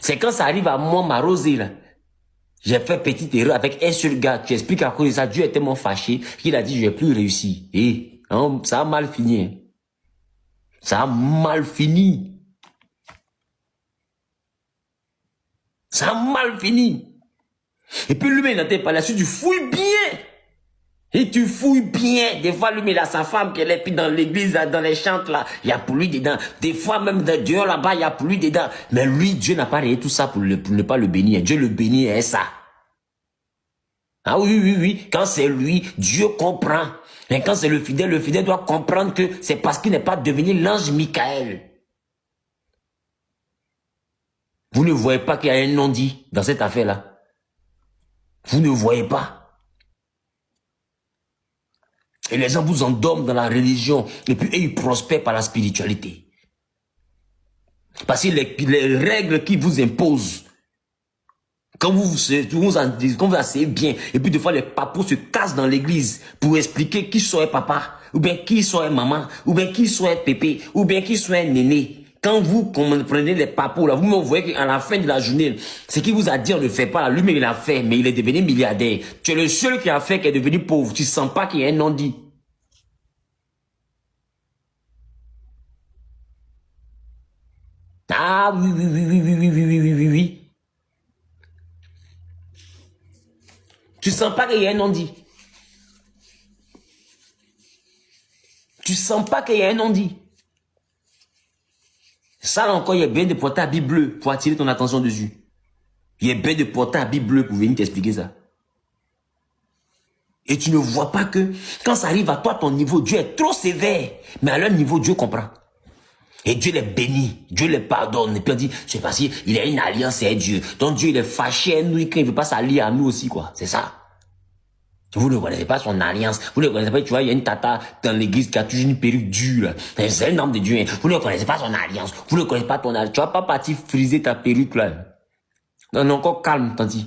Speaker 2: C'est quand ça arrive à moi, ma Rosée, là. J'ai fait petite erreur avec un seul gars. Tu expliques à cause de ça. Dieu est tellement fâché qu'il a dit, je n'ai plus réussi. Et ça a mal fini. Hein. Ça a mal fini. Ça a mal fini. Et puis lui, il n'entend pas là-dessus. Tu fouilles bien. Et tu fouilles bien. Des fois, lui, il a sa femme qui est puis dans l'église, dans les chantes, là. Il y a pour lui dedans. Des fois, même dehors là-bas, il y a pour lui dedans. Mais lui, Dieu n'a pas réglé tout ça pour ne pas le bénir. Dieu le bénit et ça. Ah oui. Quand c'est lui, Dieu comprend. Mais quand c'est le fidèle doit comprendre que c'est parce qu'il n'est pas devenu l'ange Michael. Vous ne voyez pas qu'il y a un non-dit dans cette affaire-là. Vous ne voyez pas. Et les gens vous endorment dans la religion. Et puis ils prospèrent par la spiritualité. Parce que les règles qui vous imposent, quand vous asseyez bien, et puis des fois les papous se cassent dans l'église pour expliquer qui soit papa, ou bien qui soit maman, ou bien qui soit pépé, ou bien qui soit néné. Quand vous comprenez les papous, là, vous me voyez qu'à la fin de la journée, ce qu'il vous a dit, on ne le fait pas. Lui-même, il a fait, mais il est devenu milliardaire. Tu es le seul qui a fait, qui est devenu pauvre. Tu ne sens pas qu'il y a un non-dit. Ah oui. Tu sens pas qu'il y a un non-dit. Tu sens pas qu'il y a un non-dit. Ça là encore, il y a bien de porter la Bible bleue pour attirer ton attention dessus. Il y a bien de porter la Bible bleue pour venir t'expliquer ça. Et tu ne vois pas que quand ça arrive à toi, ton niveau, Dieu est trop sévère. Mais à leur niveau, Dieu comprend. Et Dieu les bénit, Dieu les pardonne. Et puis on dit, c'est parce qu'il a une alliance avec Dieu. Donc Dieu il est fâché à nous quand il ne veut pas s'allier à nous aussi, quoi. C'est ça. Vous ne connaissez pas son alliance. Vous ne connaissez pas, tu vois, il y a une tata dans l'église qui a toujours une perruque dure. C'est un homme de Dieu. Hein. Vous ne connaissez pas son alliance. Vous ne connaissez pas ton alliance. Tu vas pas partir friser ta perruque là. On est encore calme, t'as dit.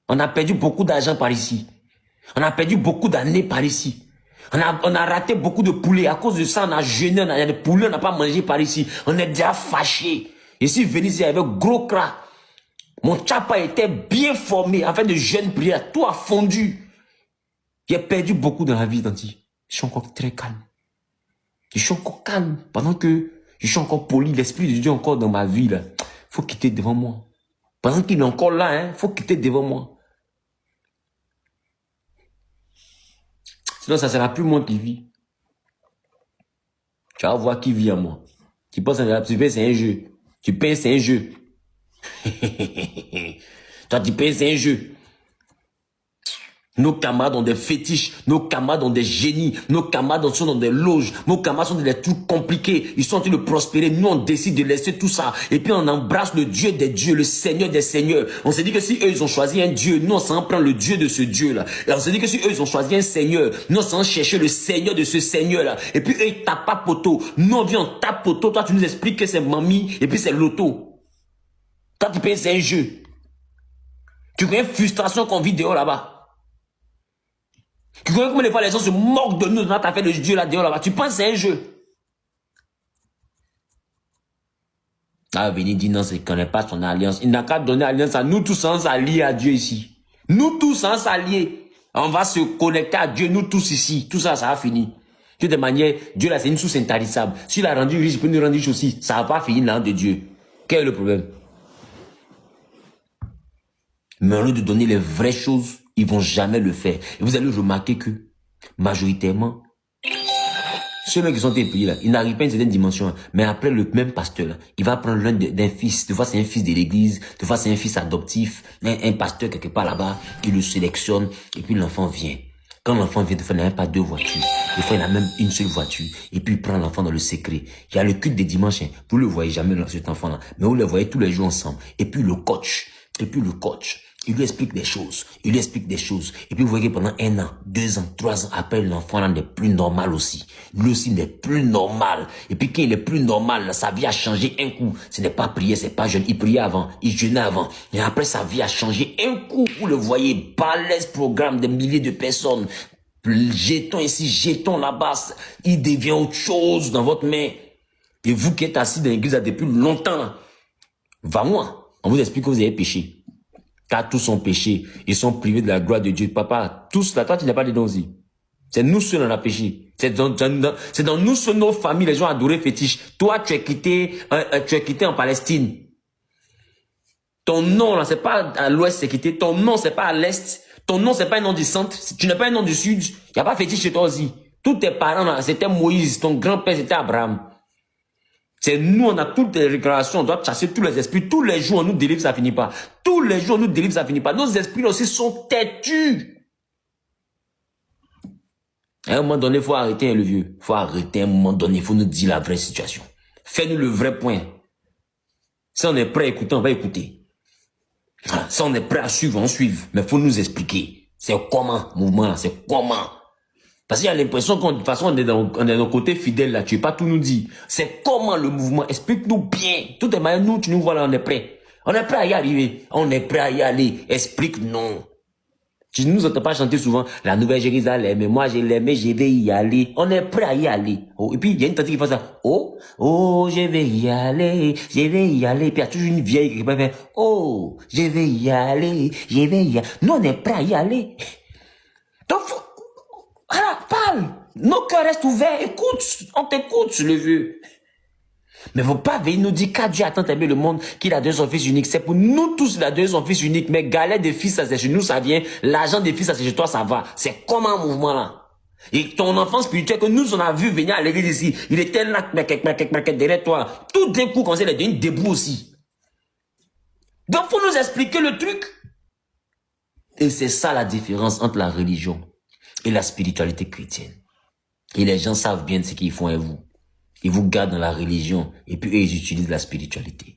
Speaker 2: On a perdu beaucoup d'argent par ici. On a perdu beaucoup d'années par ici. On a raté beaucoup de poulets. À cause de ça, on a jeûné, on a des poulets, on n'a pas mangé par ici. On est déjà fâché. Et si venu ici avec gros cras, mon tchapa était bien formé, en fait de jeûne prière, tout a fondu. J'ai perdu beaucoup dans la vie, Tanti. Je suis encore très calme. Je suis encore calme. Pendant que je suis encore poli, l'Esprit de Dieu est encore dans ma vie, là. Faut quitter devant moi. Pendant qu'il est encore là, hein, faut quitter devant moi. Sinon, ça ne sera plus moi qui vis. Tu vas voir qui vit en moi. Tu penses que c'est un jeu. Tu penses c'est un jeu. Toi, tu penses c'est un jeu. Nos camarades ont des fétiches, nos camarades ont des génies, nos camarades sont dans des loges, nos camarades sont dans des trucs compliqués, ils sont en train de prospérer, nous on décide de laisser tout ça, et puis on embrasse le Dieu des dieux, le Seigneur des seigneurs. On s'est dit que si eux ils ont choisi un Dieu, nous on s'en prend le Dieu de ce Dieu-là. Et on s'est dit que si eux ils ont choisi un Seigneur, nous on s'en chercher le Seigneur de ce Seigneur-là. Et puis eux ils tapent pas poteau, nous on vient on tape poteau, toi tu nous expliques que c'est mamie, et puis c'est l'auto. Toi tu penses c'est un jeu. Tu connais une frustration qu'on vit dehors là-bas. Tu vois comment des fois les gens se moquent de nous, dans ta fait le Dieu là, dehors là-bas. Tu penses que c'est un jeu. Ah, venez dire non, c'est qu'on n'est pas son alliance. Il n'a qu'à donner alliance à nous tous sans s'allier à Dieu ici. Nous tous sans s'allier. On va se connecter à Dieu, nous tous ici. Tout ça, ça va finir. De toute manière, Dieu là, c'est une source intarissable. S'il a rendu riche, il peut nous rendre riche aussi. Ça va pas finir dans de Dieu. Quel est le problème? Mais au lieu de donner les vraies choses, ils vont jamais le faire. Et vous allez remarquer que, majoritairement, ceux qui sont pays là, ils n'arrivent pas à une certaine dimension. Mais après, le même pasteur là, il va prendre l'un d'un fils. Des fois, c'est un fils de l'église. Des fois, c'est un fils adoptif. Un pasteur quelque part là-bas, qui le sélectionne. Et puis, l'enfant vient. Quand l'enfant vient, des fois, il n'a même pas deux voitures. Des fois, il a même une seule voiture. Et puis, il prend l'enfant dans le secret. Il y a le culte des dimanches. Hein. Vous le voyez jamais dans cet enfant-là. Mais vous le voyez tous les jours ensemble. Et puis, le coach. Il lui explique des choses. Et puis vous voyez pendant 1 an, 2 ans, 3 ans, après l'enfant n'est plus normal aussi. Lui aussi n'est plus normal. Et puis quand il est plus normal, sa vie a changé un coup. Ce n'est pas prier, c'est pas jeûne. Il priait avant, il jeûnait avant. Et après sa vie a changé un coup. Vous le voyez, balèze programme de milliers de personnes. Jetons ici, jetons là-bas. Il devient autre chose dans votre main. Et vous qui êtes assis dans l'église depuis longtemps, va-moi, on vous explique que vous avez péché. Car tous sont péchés, ils sont privés de la gloire de Dieu. Papa, tous là, toi tu n'as pas dedans aussi. C'est nous seuls on a péché. C'est dans nous seuls, nos familles, les gens adorés fétiches. Toi, tu es quitté en Palestine. Ton nom là, c'est pas à l'ouest, c'est quitté. Ton nom, c'est pas à l'est. Ton nom, c'est pas un nom du centre. Tu n'es pas un nom du sud. Il n'y a pas fétiche chez toi aussi. Tous tes parents là, c'était Moïse. Ton grand-père, c'était Abraham. C'est nous, on a toutes les récréations, on doit chasser tous les esprits. Tous les jours, on nous délivre, ça finit pas. Tous les jours, on nous délivre, ça finit pas. Nos esprits aussi sont têtus. À un moment donné, il faut arrêter, le vieux. Il faut arrêter à un moment donné, il faut nous dire la vraie situation. Fais-nous le vrai point. Si on est prêt à écouter, on va écouter. Si on est prêt à suivre, on suit. Mais il faut nous expliquer. C'est comment, mouvement là, c'est comment. Parce qu'il y a l'impression qu'on, de toute façon, on est dans côté fidèle là, tu ne veux pas tout nous dire. C'est comment le mouvement, explique-nous bien. Tout est mal, nous, tu nous vois là, on est prêt. On est prêt à y arriver. On est prêt à y aller. Explique-nous. Tu ne nous entends pas chanter souvent, la Nouvelle Jérusalem, mais moi je l'aime, je vais y aller. On est prêt à y aller. Oh, et puis, il y a une tante qui fait ça. Oh, je vais y aller, je vais y aller. Puis il y a toujours une vieille qui peut faire, oh, je vais y aller, je vais y aller. Nous, on est prêt à y aller. Donc, voilà, parle. Nos cœurs restent ouverts. Écoute, on t'écoute, le vieux. Mais il ne faut pas venir nous dire qu'à Dieu a tant aimé le monde qu'il a donné son fils unique. C'est pour nous tous, il a donné son fils unique. Mais galère des fils, ça c'est chez nous, ça vient. L'argent des fils, ça c'est chez toi, ça va. C'est comme un mouvement là. Et ton enfant spirituel que nous on a vu venir à l'église ici, il était là, derrière toi. Tout d'un coup, quand il est devenu debout aussi. Donc, faut nous expliquer le truc. Et c'est ça la différence entre la religion et la spiritualité chrétienne. Et les gens savent bien ce qu'ils font à vous. Ils vous gardent dans la religion et puis eux, ils utilisent la spiritualité.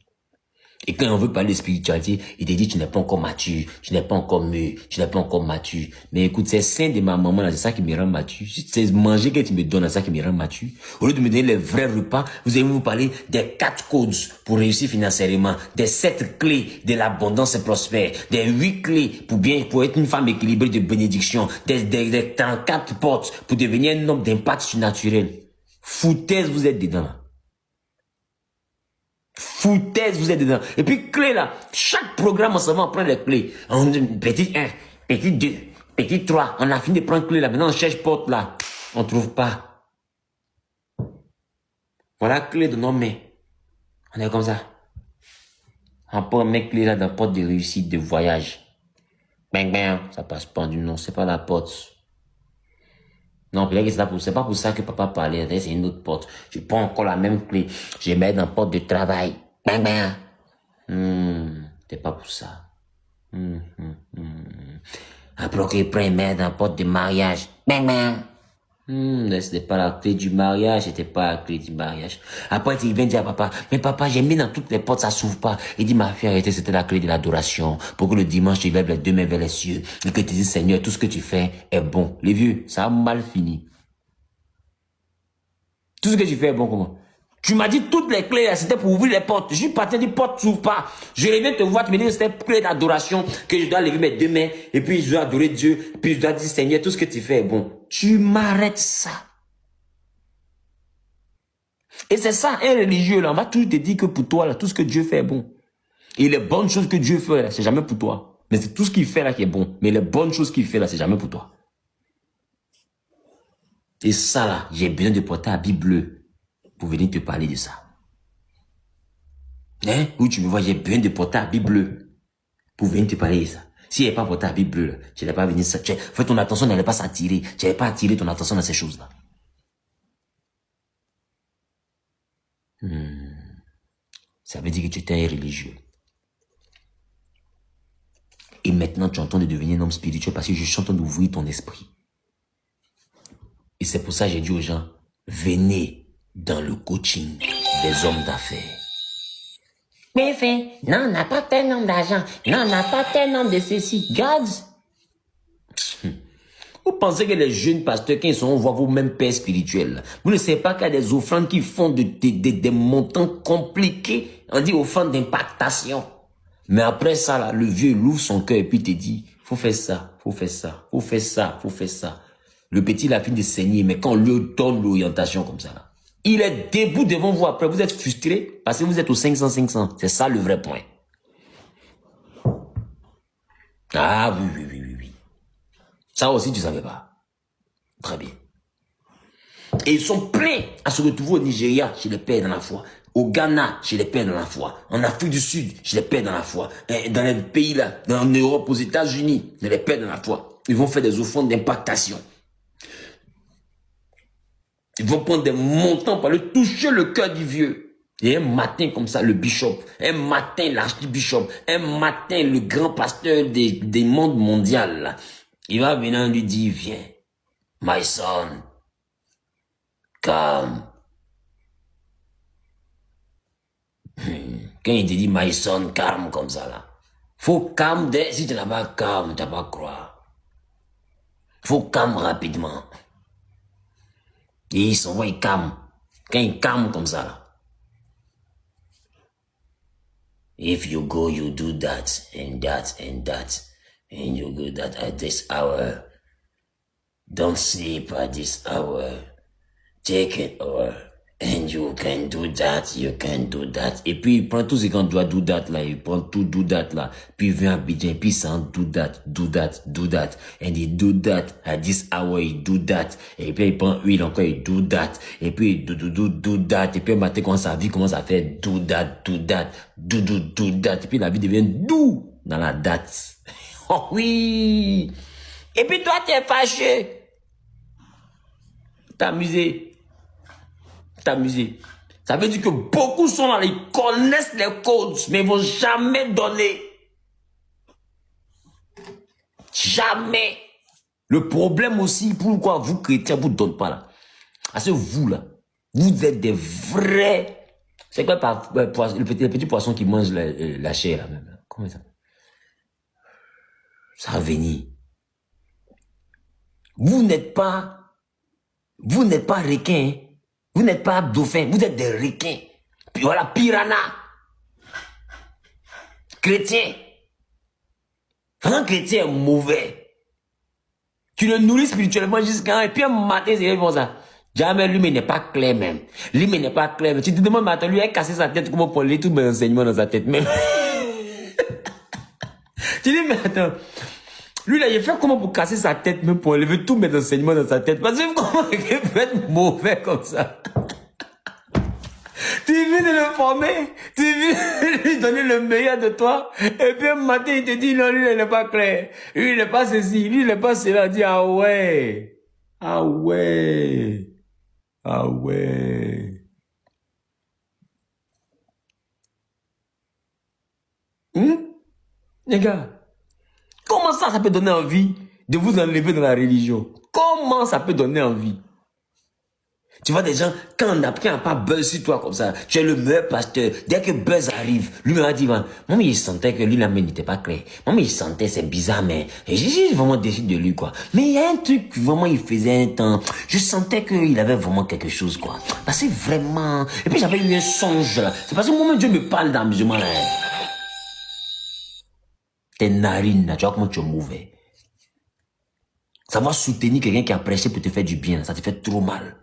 Speaker 2: Et quand on veut parler de spiritualité, il te dit tu n'es pas encore mature, tu n'es pas encore mûr, tu n'es pas encore mature. Mais écoute, c'est saint de ma maman là, c'est ça qui me rend mature. C'est manger que tu me donnes, c'est ça qui me rend mature. Au lieu de me donner les vrais repas, vous allez vous parler des 4 codes pour réussir financièrement, des 7 clés de l'abondance prospère, des 8 clés pour être une femme équilibrée de bénédiction, des 34 portes pour devenir un homme d'impact surnaturel. Foutaise, vous êtes dedans là. Foutaise, vous êtes dedans. Et puis, clé là, chaque programme, on s'en va prendre les clés. On dit, petit 1, petit 2, petit 3. On a fini de prendre clé là. Maintenant, on cherche porte là. On trouve pas. Voilà clé de nos mains. On est comme ça. On prend mes clés là dans la porte de réussite, de voyage. Bang, bang. Ça passe pas du nom, c'est pas la porte. Non, c'est pas pour ça que papa parlait, c'est une autre porte. Je prends encore la même clé, je mets dans la porte de travail. Bang, bang. C'est pas pour ça. Après qu'il prend, met dans la porte de mariage. Bang, bang. C'était pas la clé du mariage, c'était pas la clé du mariage. Après, il vient dire à papa, mais papa, j'ai mis dans toutes les portes, ça s'ouvre pas. Il dit, ma fille, arrêtez, c'était la clé de l'adoration. Pour que le dimanche, tu lèves les 2 mains vers les cieux. Et que tu dis, Seigneur, tout ce que tu fais est bon. Les vieux, ça a mal fini. Tout ce que tu fais est bon, comment? Tu m'as dit toutes les clés, c'était pour ouvrir les portes. Je suis parti, dit porte s'ouvre pas. Je reviens te voir, tu me dis c'était clé d'adoration, que je dois lever mes 2 mains, et puis je dois adorer Dieu, puis je dois dire Seigneur, tout ce que tu fais est bon. Tu m'arrêtes ça. Et c'est ça, un religieux là, on va toujours te dire que pour toi là, tout ce que Dieu fait est bon. Et les bonnes choses que Dieu fait là, c'est jamais pour toi. Mais c'est tout ce qu'il fait là qui est bon. Mais les bonnes choses qu'il fait là, c'est jamais pour toi. Et ça là, j'ai besoin de porter la Bible bleue pour venir te parler de ça. Hein? Où tu me vois, j'ai besoin de porter la Bible bleue pour venir te parler de ça. Si elle n'est pas porté la Bible bleue, là, tu n'allais pas venir ça. Fait ton attention n'allait pas s'attirer. Tu n'allais pas attirer ton attention dans ces choses-là. Ça veut dire que tu étais un religieux. Et maintenant, tu es en train de devenir un homme spirituel parce que je suis en train d'ouvrir ton esprit. Et c'est pour ça que j'ai dit aux gens, venez dans le coaching des hommes d'affaires. Mais non, on n'a pas tel nombre d'argent. Non, on n'a pas tel nombre de ceci. Garde. Vous pensez que les jeunes pasteurs, quand ils sont, on voit vos mêmes pères spirituels. Vous ne savez pas qu'il y a des offrandes qui font des montants compliqués. On dit offrandes d'impactation. Mais après ça, là, le vieux l'ouvre son cœur et puis te dit, faut faire ça, faut faire ça, faut faire ça, faut faire ça. Le petit, il a fini de saigner, mais quand on lui donne l'orientation comme ça, là, il est debout devant vous après. Vous êtes frustré parce que vous êtes au 500. C'est ça le vrai point. Ah oui. Ça aussi, tu ne savais pas. Très bien. Et ils sont pleins à se retrouver au Nigeria, chez les pères dans la foi. Au Ghana, chez les pères dans la foi. En Afrique du Sud, chez les pères dans la foi. Et dans les pays là, en Europe, aux États-Unis, chez les pères dans la foi. Ils vont faire des offrandes d'impactation. Ils vont prendre des montants pour aller toucher le cœur du vieux. Et un matin comme ça, le bishop, un matin l'archbishop, un matin le grand pasteur des mondes mondiaux, là, il va venir lui dire, viens, my son, calme. Quand il te dit my son, calme comme ça là, faut calme si tu n'as pas calme, tu n'as pas croire. Faut calme rapidement. Et ils s'envoient, ils calment. Quand ils calment comme ça là. If you go, you do that, and that, and that. And you go that at this hour. Don't sleep at this hour. Take it or And you can do that, you can do that. Et puis, il prend tout ce qu'on doit do that là, il prend tout do that là. Puis il vient à Abidjan, puis il s'en do that, do that, do that. And he do that, at this hour, il do that. Et puis il prend huile encore, il do that. Et puis il do that. Et puis le matin, quand sa vie commence à faire do that, do that, do that. Et puis la vie devient doux dans la date. Oh oui! Et puis toi, t'es fâché. T'amuser. T'amuser. Ça veut dire que beaucoup sont là, ils connaissent les codes, mais ils vont jamais donner. Jamais. Le problème aussi, pourquoi vous chrétiens, vous ne donnez pas là. Parce que vous là, vous êtes des vrais. C'est quoi le petit poisson qui mange la chair là même. Comment ça? Ça va venir. Vous n'êtes pas requin. Vous n'êtes pas dauphin, vous êtes des requins. Puis voilà, piranha. Chrétien. Un chrétien est mauvais. Tu le nourris spirituellement jusqu'à un, et puis un matin, c'est comme ça. Jamais lui, mais il n'est pas clair même. Lui, mais il n'est pas clair. Tu te demandes, mais attends, lui, il a cassé sa tête, comment pour lire tous mes enseignements dans sa tête même. Tu dis, mais attends. Lui, là, il fait comment pour casser sa tête, même pour enlever tous mes enseignements dans sa tête. Parce que comment il peut être mauvais comme ça? Tu viens de le former, tu viens de lui donner le meilleur de toi, et puis un matin, il te dit, non, lui, il n'est pas clair. Lui, il n'est pas ceci, lui, il n'est pas cela. Il dit, ah ouais, ah ouais, ah ouais. Les gars, comment ça peut donner envie de vous enlever dans la religion? Comment ça peut donner envie? Tu vois des gens, quand on n'a pas buzz sur toi comme ça, tu es le meilleur pasteur. Dès que buzz arrive, lui m'a dit, moi, il sentait que lui, la main n'était pas claire. Moi, il sentait, c'est bizarre, mais j'ai vraiment déçu de lui, quoi. Mais il y a un truc, vraiment, il faisait un temps. Je sentais qu'il avait vraiment quelque chose, quoi. Parce que vraiment, et puis j'avais eu un songe, là. C'est parce que au moment où Dieu me parle d'amusement, là. Tes narines, là, tu vois comment tu es mauvais. Savoir soutenir quelqu'un qui a prêché pour te faire du bien, ça te fait trop mal.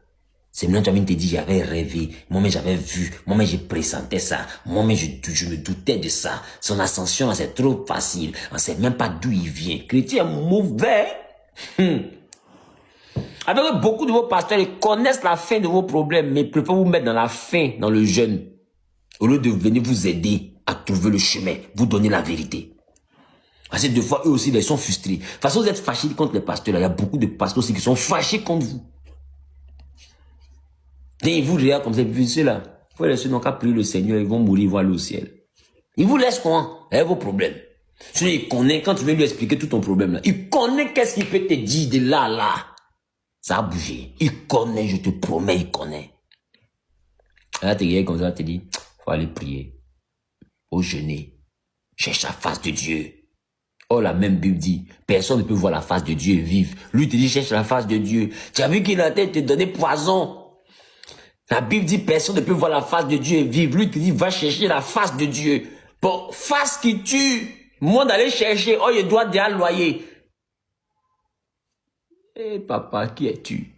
Speaker 2: C'est maintenant que tu te dit, j'avais rêvé, moi-même j'avais vu, moi-même j'ai pressentais ça, moi-même je me doutais de ça. Son ascension, c'est trop facile, on sait même pas d'où il vient. Chrétien mauvais. Alors beaucoup de vos pasteurs, ils connaissent la fin de vos problèmes, mais ils préfèrent vous mettre dans la fin, dans le jeûne, au lieu de venir vous aider à trouver le chemin, vous donner la vérité. Parce que des fois, eux aussi, ils sont frustrés. De toute façon, vous êtes fâchés contre les pasteurs, là. Il y a beaucoup de pasteurs aussi qui sont fâchés contre vous. Et ils vous regardent comme ça, puis ceux-là, il faut laisser donc à prier le Seigneur, ils vont mourir, ils vont aller au ciel. Ils vous laissent quoi? Avec vos problèmes. Celui il connaît, quand tu viens lui expliquer tout ton problème là, il connaît qu'est-ce qu'il peut te dire de là, là. Ça a bougé. Il connaît, je te promets, il connaît. Là, tu regardes comme ça, tu te dis, faut aller prier. Faut jeûner. Cherche la face de Dieu. Oh, la même Bible dit, personne ne peut voir la face de Dieu et vivre. Lui te dit, cherche la face de Dieu. Tu as vu qu'il a te donner poison. La Bible dit, personne ne peut voir la face de Dieu et vivre. Lui te dit, va chercher la face de Dieu. Bon, face qui tue. Moi d'aller chercher, oh, il doit déjà loyer. Eh, papa, qui es-tu?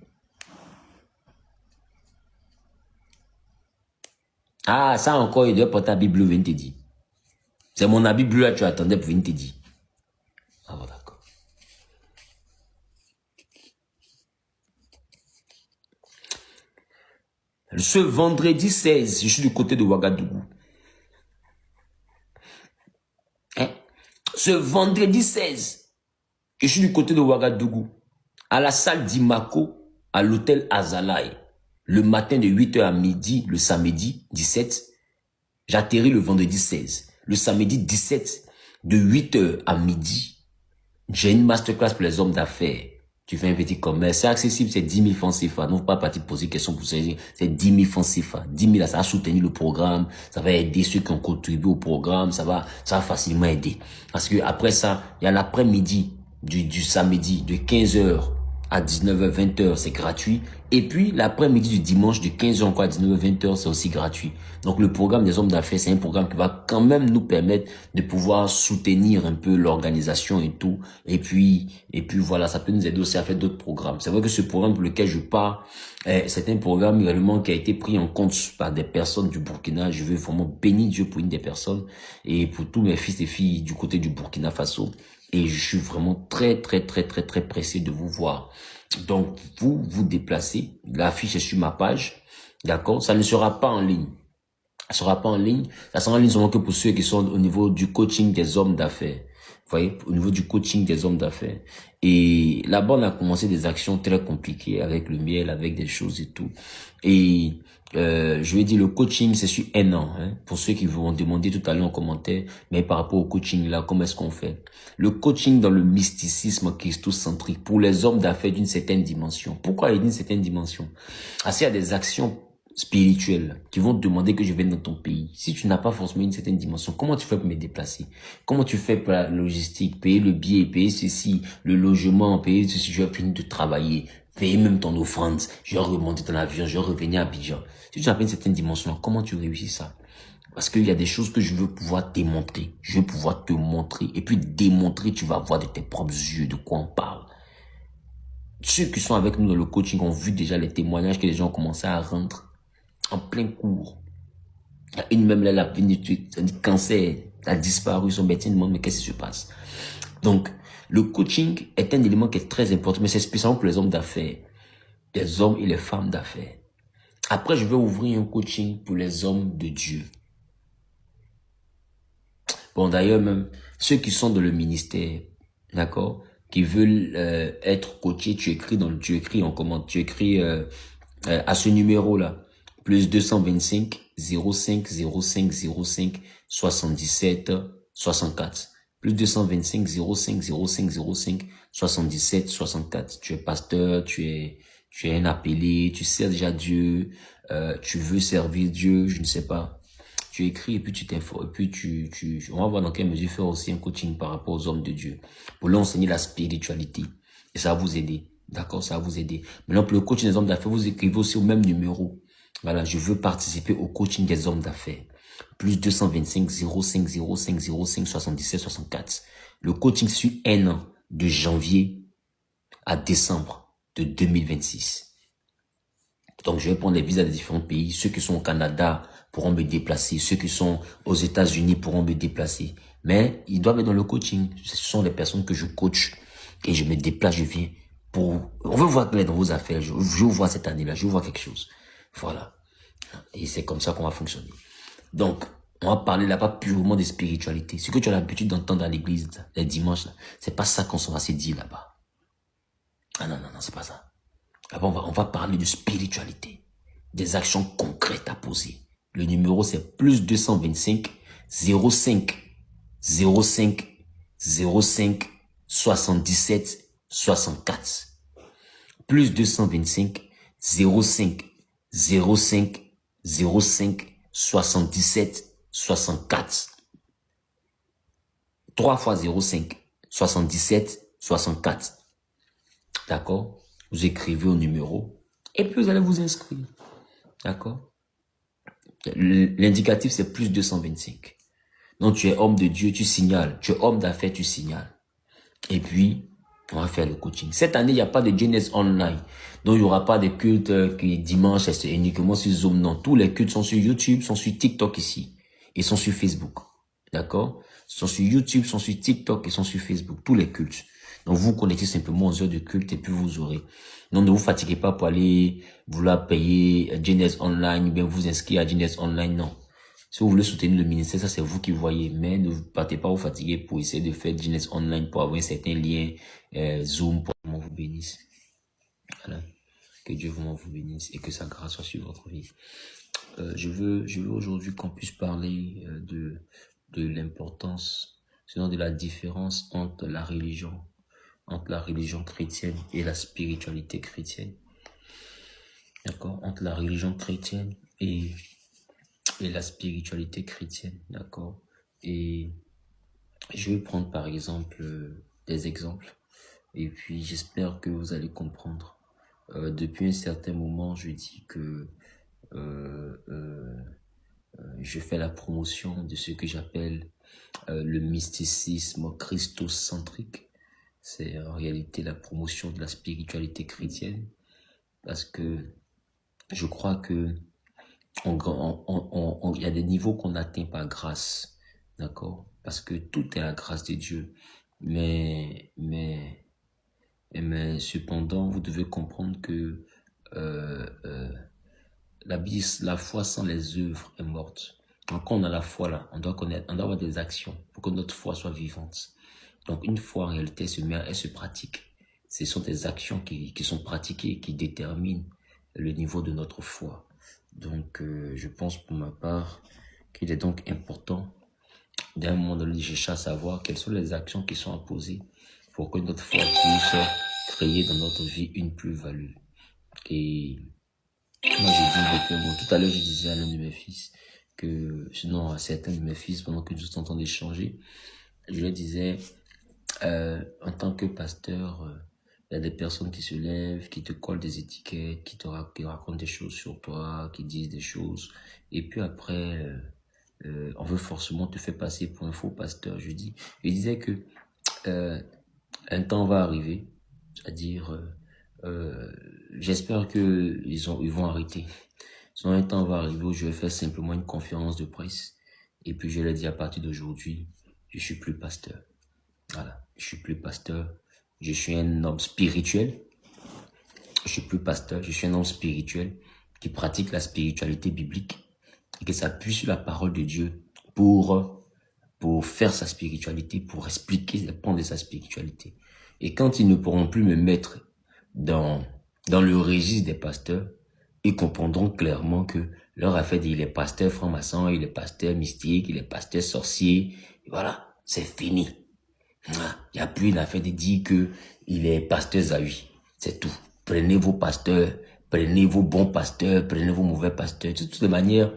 Speaker 2: Ah, ça encore, il doit porter la Bible, venir te dire. C'est mon habit bleu là, tu attendais pour venir te dire. Ah, bon, d'accord. Ce vendredi 16, je suis du côté de Ouagadougou. Hein? Ce vendredi 16, je suis du côté de Ouagadougou. À la salle d'Imako, à l'hôtel Azalaï. Le matin de 8h à midi, le samedi 17. J'atterris le vendredi 16. Le samedi 17, de 8h à midi. J'ai une masterclass pour les hommes d'affaires. Tu fais un petit commerce. C'est accessible, c'est 10 000 francs CFA. Non, pas partir poser question pour ça. C'est 10 000 francs CFA. 10 000 là, ça va soutenir le programme. Ça va aider ceux qui ont contribué au programme. Ça va facilement aider. Parce que après ça, il y a l'après-midi du samedi, de 15h à 19h, 20h, c'est gratuit. Et puis, l'après-midi du dimanche, de 15h à 19h, 20h, c'est aussi gratuit. Donc, le programme des hommes d'affaires, c'est un programme qui va quand même nous permettre de pouvoir soutenir un peu l'organisation et tout. Et puis voilà, ça peut nous aider aussi à faire d'autres programmes. C'est vrai que ce programme pour lequel je pars, c'est un programme également qui a été pris en compte par des personnes du Burkina. Je veux vraiment bénir Dieu pour une des personnes et pour tous mes fils et filles du côté du Burkina Faso. Et je suis vraiment très pressé de vous voir. Donc, vous vous déplacez. L'affiche est sur ma page. D'accord? Ça ne sera pas en ligne. Ça sera pas en ligne. Ça sera en ligne seulement que pour ceux qui sont au niveau du coaching des hommes d'affaires. Vous voyez? Au niveau du coaching des hommes d'affaires. Et là-bas, on a commencé des actions très compliquées avec le miel, avec des choses et tout. Et je vais dire, le coaching, c'est sur 1 an. Hein, pour ceux qui vont demander tout à l'heure en commentaire, mais par rapport au coaching là, comment est-ce qu'on fait? Le coaching dans le mysticisme christocentrique pour les hommes d'affaires d'une certaine dimension. Pourquoi d'une certaine dimension? Parce qu'il y a des actions spirituelles qui vont te demander que je vienne dans ton pays. Si tu n'as pas forcément une certaine dimension, comment tu fais pour me déplacer? Comment tu fais pour la logistique? Payer le billet, payer ceci, le logement, payer ceci, je vais finir de travailler, payer même ton offrande, je vais remonter dans l'avion, je vais revenir à Abidjan. Si tu n'as pas une certaine dimension, comment tu réussis ça? Parce qu'il y a des choses que je veux pouvoir démontrer. Je veux pouvoir te montrer. Et puis démontrer, tu vas voir de tes propres yeux de quoi on parle. Ceux qui sont avec nous dans le coaching ont vu déjà les témoignages que les gens ont commencé à rendre en plein cours. Il y a une même là, la cancer a disparu, son médecin demande mais qu'est-ce qui se passe? Donc, le coaching est un élément qui est très important, mais c'est spécialement pour les hommes d'affaires, les hommes et les femmes d'affaires. Après, je vais ouvrir un coaching pour les hommes de Dieu. Bon, d'ailleurs, même ceux qui sont dans le ministère, d'accord, qui veulent être coachés, tu écris en commande, tu écris à ce numéro-là, plus 225 05 05 05 77 64. Plus 225 05 05 05 77 64. Tu es pasteur, tu es un appelé, tu sers déjà Dieu, tu veux servir Dieu, je ne sais pas. Tu écris et puis tu t'informes, et puis on va voir dans quelle mesure faire aussi un coaching par rapport aux hommes de Dieu. Pour leur enseigner la spiritualité. Et ça va vous aider. D'accord, ça va vous aider. Maintenant, pour le coaching des hommes d'affaires, vous écrivez aussi au même numéro. Voilà, je veux participer au coaching des hommes d'affaires. Plus 225 05 05 05 77 64. Le coaching sur 1 an, de janvier à décembre de 2026. Donc, je vais prendre les visas des différents pays. Ceux qui sont au Canada pourront me déplacer. Ceux qui sont aux États-Unis pourront me déplacer. Mais ils doivent être dans le coaching. Ce sont les personnes que je coach. Et je me déplace, je viens pour... On veut voir clair dans vos affaires. Je veux voir cette année-là. Je veux voir quelque chose. Voilà. Et c'est comme ça qu'on va fonctionner. Donc, on va parler là-bas purement de spiritualité. Ce que tu as l'habitude d'entendre à l'église les dimanches, c'est pas ça qu'on va se dire là-bas. Ah non, c'est pas ça. Là-bas, on va parler de spiritualité. Des actions concrètes à poser. Le numéro, c'est plus 225 05 05 05 77 64. Plus 225 05 05 05 77 64. 3 fois 05 77 64. D'accord? Vous écrivez au numéro et puis vous allez vous inscrire. D'accord? L'indicatif, c'est plus 225. Donc, tu es homme de Dieu, tu signales. Tu es homme d'affaires, tu signales. Et puis, on va faire le coaching. Cette année, il n'y a pas de Jeunesse Online. Donc, il n'y aura pas de cultes qui dimanche, c'est uniquement sur Zoom. Non, tous les cultes sont sur YouTube, sont sur TikTok ici. Et sont sur Facebook. D'accord? Sont sur YouTube, sont sur TikTok et sont sur Facebook. Tous les cultes. Donc, vous connectez simplement aux heures de culte et puis vous aurez. Donc, ne vous fatiguez pas pour aller vouloir payer Jeunesse Online ou bien vous inscrire à Jeunesse Online. Non. Si vous voulez soutenir le ministère, ça c'est vous qui voyez. Mais ne partez pas vous fatiguer pour essayer de faire Jeunesse Online pour avoir un certain lien Zoom pour que Dieu vous bénisse. Voilà. Que Dieu vraiment vous bénisse et que sa grâce soit sur votre vie. Je veux aujourd'hui qu'on puisse parler de l'importance, sinon de la différence entre la religion chrétienne et la spiritualité chrétienne. D'accord? Entre la religion chrétienne et la spiritualité chrétienne. D'accord? Et je vais prendre par exemple des exemples. Et puis j'espère que vous allez comprendre. depuis un certain moment, je dis que je fais la promotion de ce que j'appelle le mysticisme christocentrique. C'est en réalité la promotion de la spiritualité chrétienne, parce que je crois que il y a des niveaux qu'on atteint par grâce, d'accord? Parce que tout est la grâce de Dieu. Mais cependant, vous devez comprendre que la foi sans les œuvres est morte. Donc, quand on a la foi là, on doit avoir des actions pour que notre foi soit vivante. Donc, une foi en réalité, elle se pratique. Ce sont des actions qui sont pratiquées, qui déterminent le niveau de notre foi. Donc, je pense pour ma part qu'il est donc important d'un moment donné, je cherche à savoir quelles sont les actions qui sont à poser pour que notre foi puisse créer dans notre vie une plus-value. Et moi, tout à l'heure, je disais à l'un de mes fils sinon à certains de mes fils, pendant que nous étions en train d'échanger, je leur disais, en tant que pasteur, il y a des personnes qui se lèvent, qui te collent des étiquettes, qui racontent des choses sur toi, qui disent des choses, et puis après, on veut forcément te faire passer pour un faux pasteur. Je disais que un temps va arriver, c'est-à-dire, j'espère que ils vont arrêter. Sinon, un temps va arriver où je vais faire simplement une conférence de presse, et puis je leur dis à partir d'aujourd'hui, je suis plus pasteur. Voilà, je suis plus pasteur. Je suis un homme spirituel. Je suis plus pasteur. Je suis un homme spirituel qui pratique la spiritualité biblique et qui s'appuie sur la parole de Dieu pour faire sa spiritualité, pour expliquer les points de sa spiritualité. Et quand ils ne pourront plus me mettre dans le registre des pasteurs, ils comprendront clairement que leur affaire dit il est pasteur franc-maçon, il est pasteur mystique, il est pasteur sorcier. Et voilà, c'est fini. Il n'y a plus l'affaire de dire que il est pasteur Zawi. C'est tout. Prenez vos pasteurs, prenez vos bons pasteurs, prenez vos mauvais pasteurs. De toutes les manières,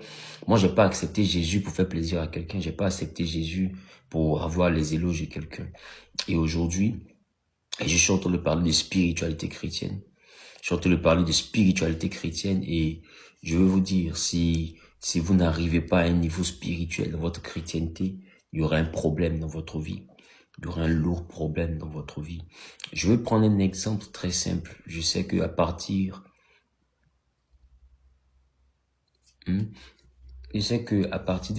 Speaker 2: moi, j'ai pas accepté Jésus pour faire plaisir à quelqu'un. J'ai pas accepté Jésus pour avoir les éloges de quelqu'un. Et aujourd'hui, je suis en train de parler de spiritualité chrétienne. Je suis en train de parler de spiritualité chrétienne et je veux vous dire, si vous n'arrivez pas à un niveau spirituel dans votre chrétienté, il y aura un problème dans votre vie. Il y aura un lourd problème dans votre vie. Je vais prendre un exemple très simple. Je sais qu'à partir d'un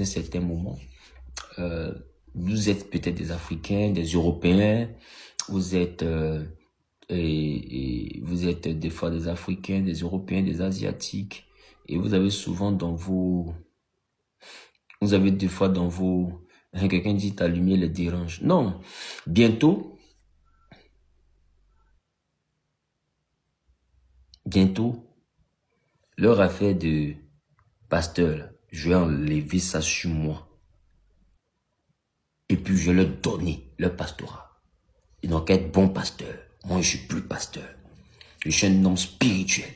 Speaker 2: certain moment, vous êtes peut-être des Africains, des Européens, vous êtes vous êtes des fois des Africains, des Européens, des Asiatiques, et vous avez souvent des fois dans vos quelqu'un dit ta lumière les dérange. Non, bientôt, leur affaire de pasteur, je vais enlever ça sur moi. Et puis je vais leur donner leur pastorat. Ils n'ont qu'à être bons pasteurs. Moi, je suis plus pasteur. Je suis un homme spirituel.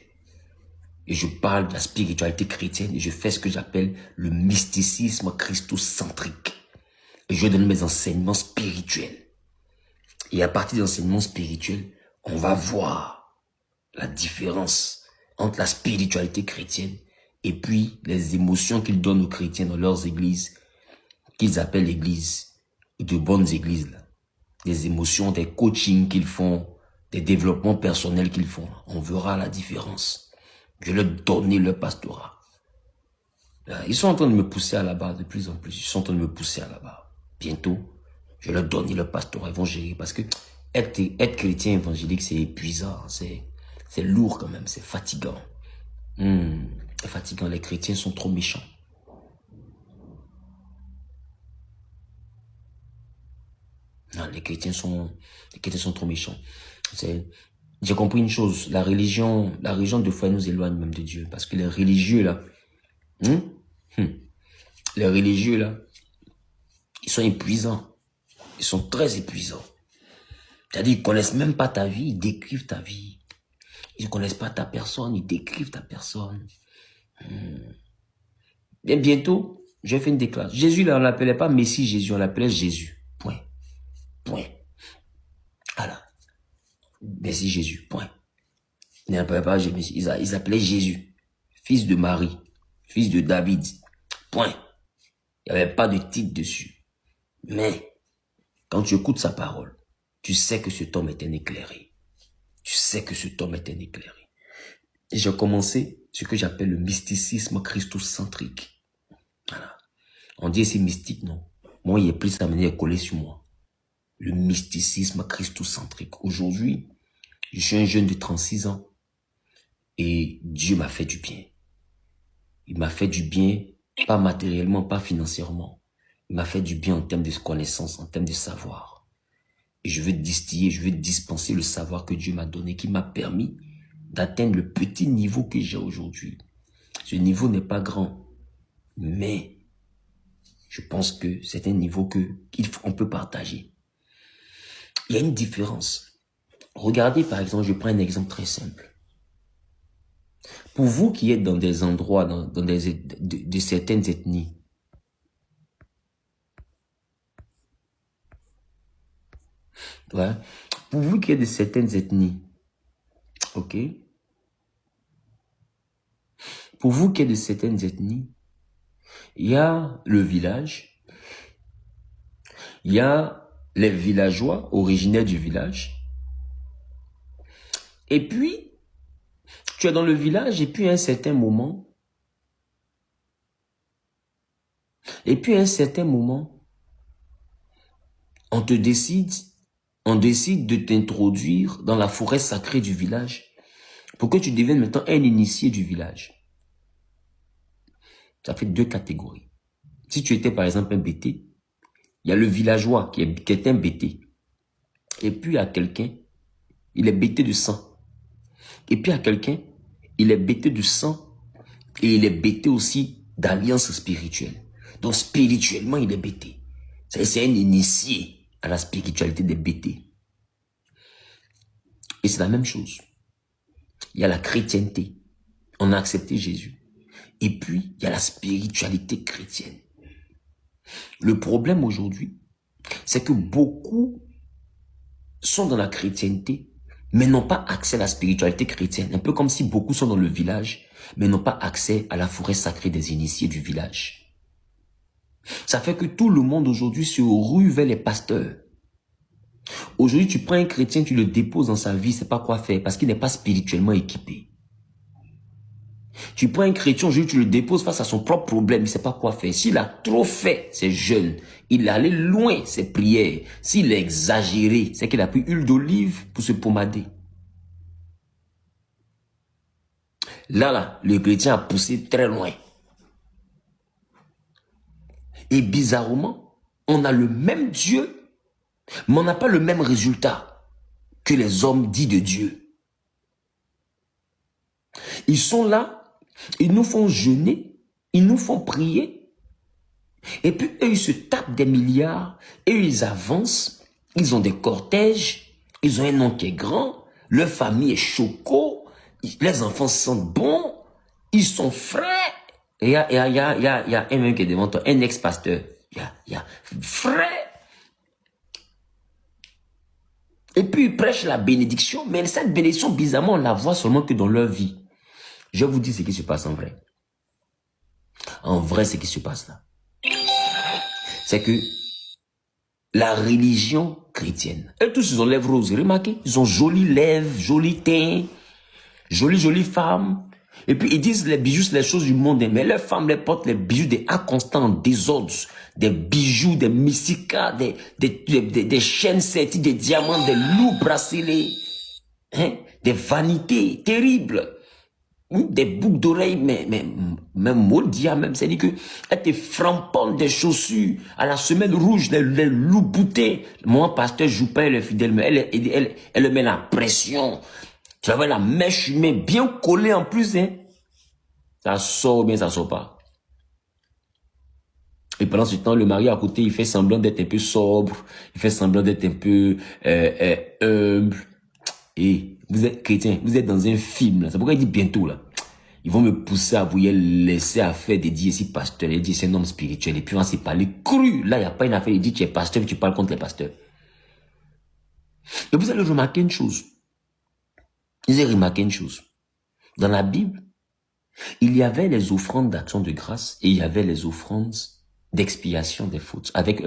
Speaker 2: Et je parle de la spiritualité chrétienne et je fais ce que j'appelle le mysticisme christocentrique. Et je donne mes enseignements spirituels. Et à partir des enseignements spirituels, on va voir la différence entre la spiritualité chrétienne et puis les émotions qu'ils donnent aux chrétiens dans leurs églises, qu'ils appellent l'église, de bonnes églises. Là. Des émotions, des coachings qu'ils font, des développements personnels qu'ils font. On verra la différence. Je vais leur donner leur pastorat. Ils sont en train de me pousser à la barre de plus en plus. Ils sont en train de me pousser à la barre. Bientôt, je vais leur donner leur pastorat évangélique. Parce que être chrétien évangélique, c'est épuisant. C'est lourd quand même. C'est fatigant. C'est fatigant. Les chrétiens sont trop méchants. Non, les chrétiens sont trop méchants. J'ai compris une chose. La religion de foi nous éloigne même de Dieu. Parce que les religieux là, ils sont épuisants. Ils sont très épuisants. C'est-à-dire, ils connaissent même pas ta vie, ils décrivent ta vie. Ils ne connaissent pas ta personne, ils décrivent ta personne. Et bientôt, je fais une déclaration. Jésus, là, on l'appelait pas Messie Jésus, on l'appelait Jésus. Point. Voilà. Messie Jésus. Point. Ils n'appelaient pas Jésus, ils appelaient Jésus, fils de Marie, fils de David. Point. Il n'y avait pas de titre dessus. Mais, quand tu écoutes sa parole, tu sais que cet homme est un éclairé. Tu sais que cet homme est un éclairé. Et j'ai commencé ce que j'appelle le mysticisme christocentrique. Voilà. On dit c'est mystique, non? Moi, il est plus amené à coller sur moi. Le mysticisme christocentrique. Aujourd'hui, je suis un jeune de 36 ans et Dieu m'a fait du bien. Il m'a fait du bien, pas matériellement, pas financièrement. Il m'a fait du bien en termes de connaissances, en termes de savoir. Et je veux distiller, je veux dispenser le savoir que Dieu m'a donné, qui m'a permis d'atteindre le petit niveau que j'ai aujourd'hui. Ce niveau n'est pas grand, mais je pense que c'est un niveau qu'on peut partager. Il y a une différence. Regardez par exemple, je prends un exemple très simple. Pour vous qui êtes dans des endroits, dans de certaines ethnies, ouais, pour vous qui êtes de certaines ethnies, ok? Pour vous qui êtes de certaines ethnies, il y a le village, il y a les villageois originaires du village, et puis, tu es dans le village, et puis à un certain moment, on décide de t'introduire dans la forêt sacrée du village pour que tu deviennes maintenant un initié du village. Ça fait deux catégories. Si tu étais par exemple un bêté, il y a le villageois qui est un bêté. Et puis il y a quelqu'un, il est bêté de sang. Et puis il y a quelqu'un, il est bêté de sang et il est bêté aussi d'alliance spirituelle. Donc spirituellement, il est bêté. C'est un initié à la spiritualité des bêtés. Et c'est la même chose. Il y a la chrétienté. On a accepté Jésus. Et puis, il y a la spiritualité chrétienne. Le problème aujourd'hui, c'est que beaucoup sont dans la chrétienté, mais n'ont pas accès à la spiritualité chrétienne. Un peu comme si beaucoup sont dans le village, mais n'ont pas accès à la forêt sacrée des initiés du village. Ça fait que tout le monde aujourd'hui se rue vers les pasteurs. Aujourd'hui, tu prends un chrétien, tu le déposes dans sa vie, c'est pas quoi faire, parce qu'il n'est pas spirituellement équipé. Tu prends un chrétien, aujourd'hui, tu le déposes face à son propre problème, il sait pas quoi faire. S'il a trop fait, c'est jeune. Il est allé loin, ses prières. S'il a exagéré, c'est qu'il a pris huile d'olive pour se pomader. Là, le chrétien a poussé très loin. Et bizarrement, on a le même Dieu, mais on n'a pas le même résultat que les hommes dits de Dieu. Ils sont là, ils nous font jeûner, ils nous font prier, et puis eux, ils se tapent des milliards, et eux, ils avancent, ils ont des cortèges, ils ont un nom qui est grand, leur famille est choco, les enfants sentent bon, ils sont frais. Et il y a un même qui est devant toi, un ex-pasteur. Il y a frais. Et puis ils prêchent la bénédiction, mais cette bénédiction, bizarrement, on la voit seulement que dans leur vie. Je vous dis ce qui se passe en vrai. En vrai, ce qui se passe là, c'est que la religion chrétienne, eux tous, ils ont lèvres roses, remarquez, ils ont jolies lèvres, jolis teint, jolies femmes. Et puis ils disent les bijoux, c'est les choses du monde, mais leurs femmes les portent les bijoux des A constants, des ordres, des bijoux, des mysticas, des chaînes serties, des diamants, des lourds bracelets, hein, des vanités terribles. Des boucles d'oreilles, mais même maudit, même, c'est-à-dire que elle te framponne des chaussures à la semaine rouge, les loups boutés. Moi, pasteur Joupin, elle est fidèle, mais elle met la pression. Tu avais la mèche humaine bien collée en plus, hein. Ça sort bien, ça sort pas. Et pendant ce temps, le mari à côté, il fait semblant d'être un peu sobre, il fait semblant d'être un peu humble. Et vous êtes chrétien, vous êtes dans un film, là. C'est pourquoi il dit bientôt, là. Ils vont me pousser à vous laisser à faire des dits ici, pasteur. Il dit, c'est un homme spirituel. Et puis, on s'est parlé cru. Là, il n'y a pas une affaire. Il dit, tu es pasteur, tu parles contre les pasteurs. Et vous allez remarquer une chose. Ils ont remarqué une chose. Dans la Bible, il y avait les offrandes d'action de grâce et il y avait les offrandes d'expiation des fautes, avec un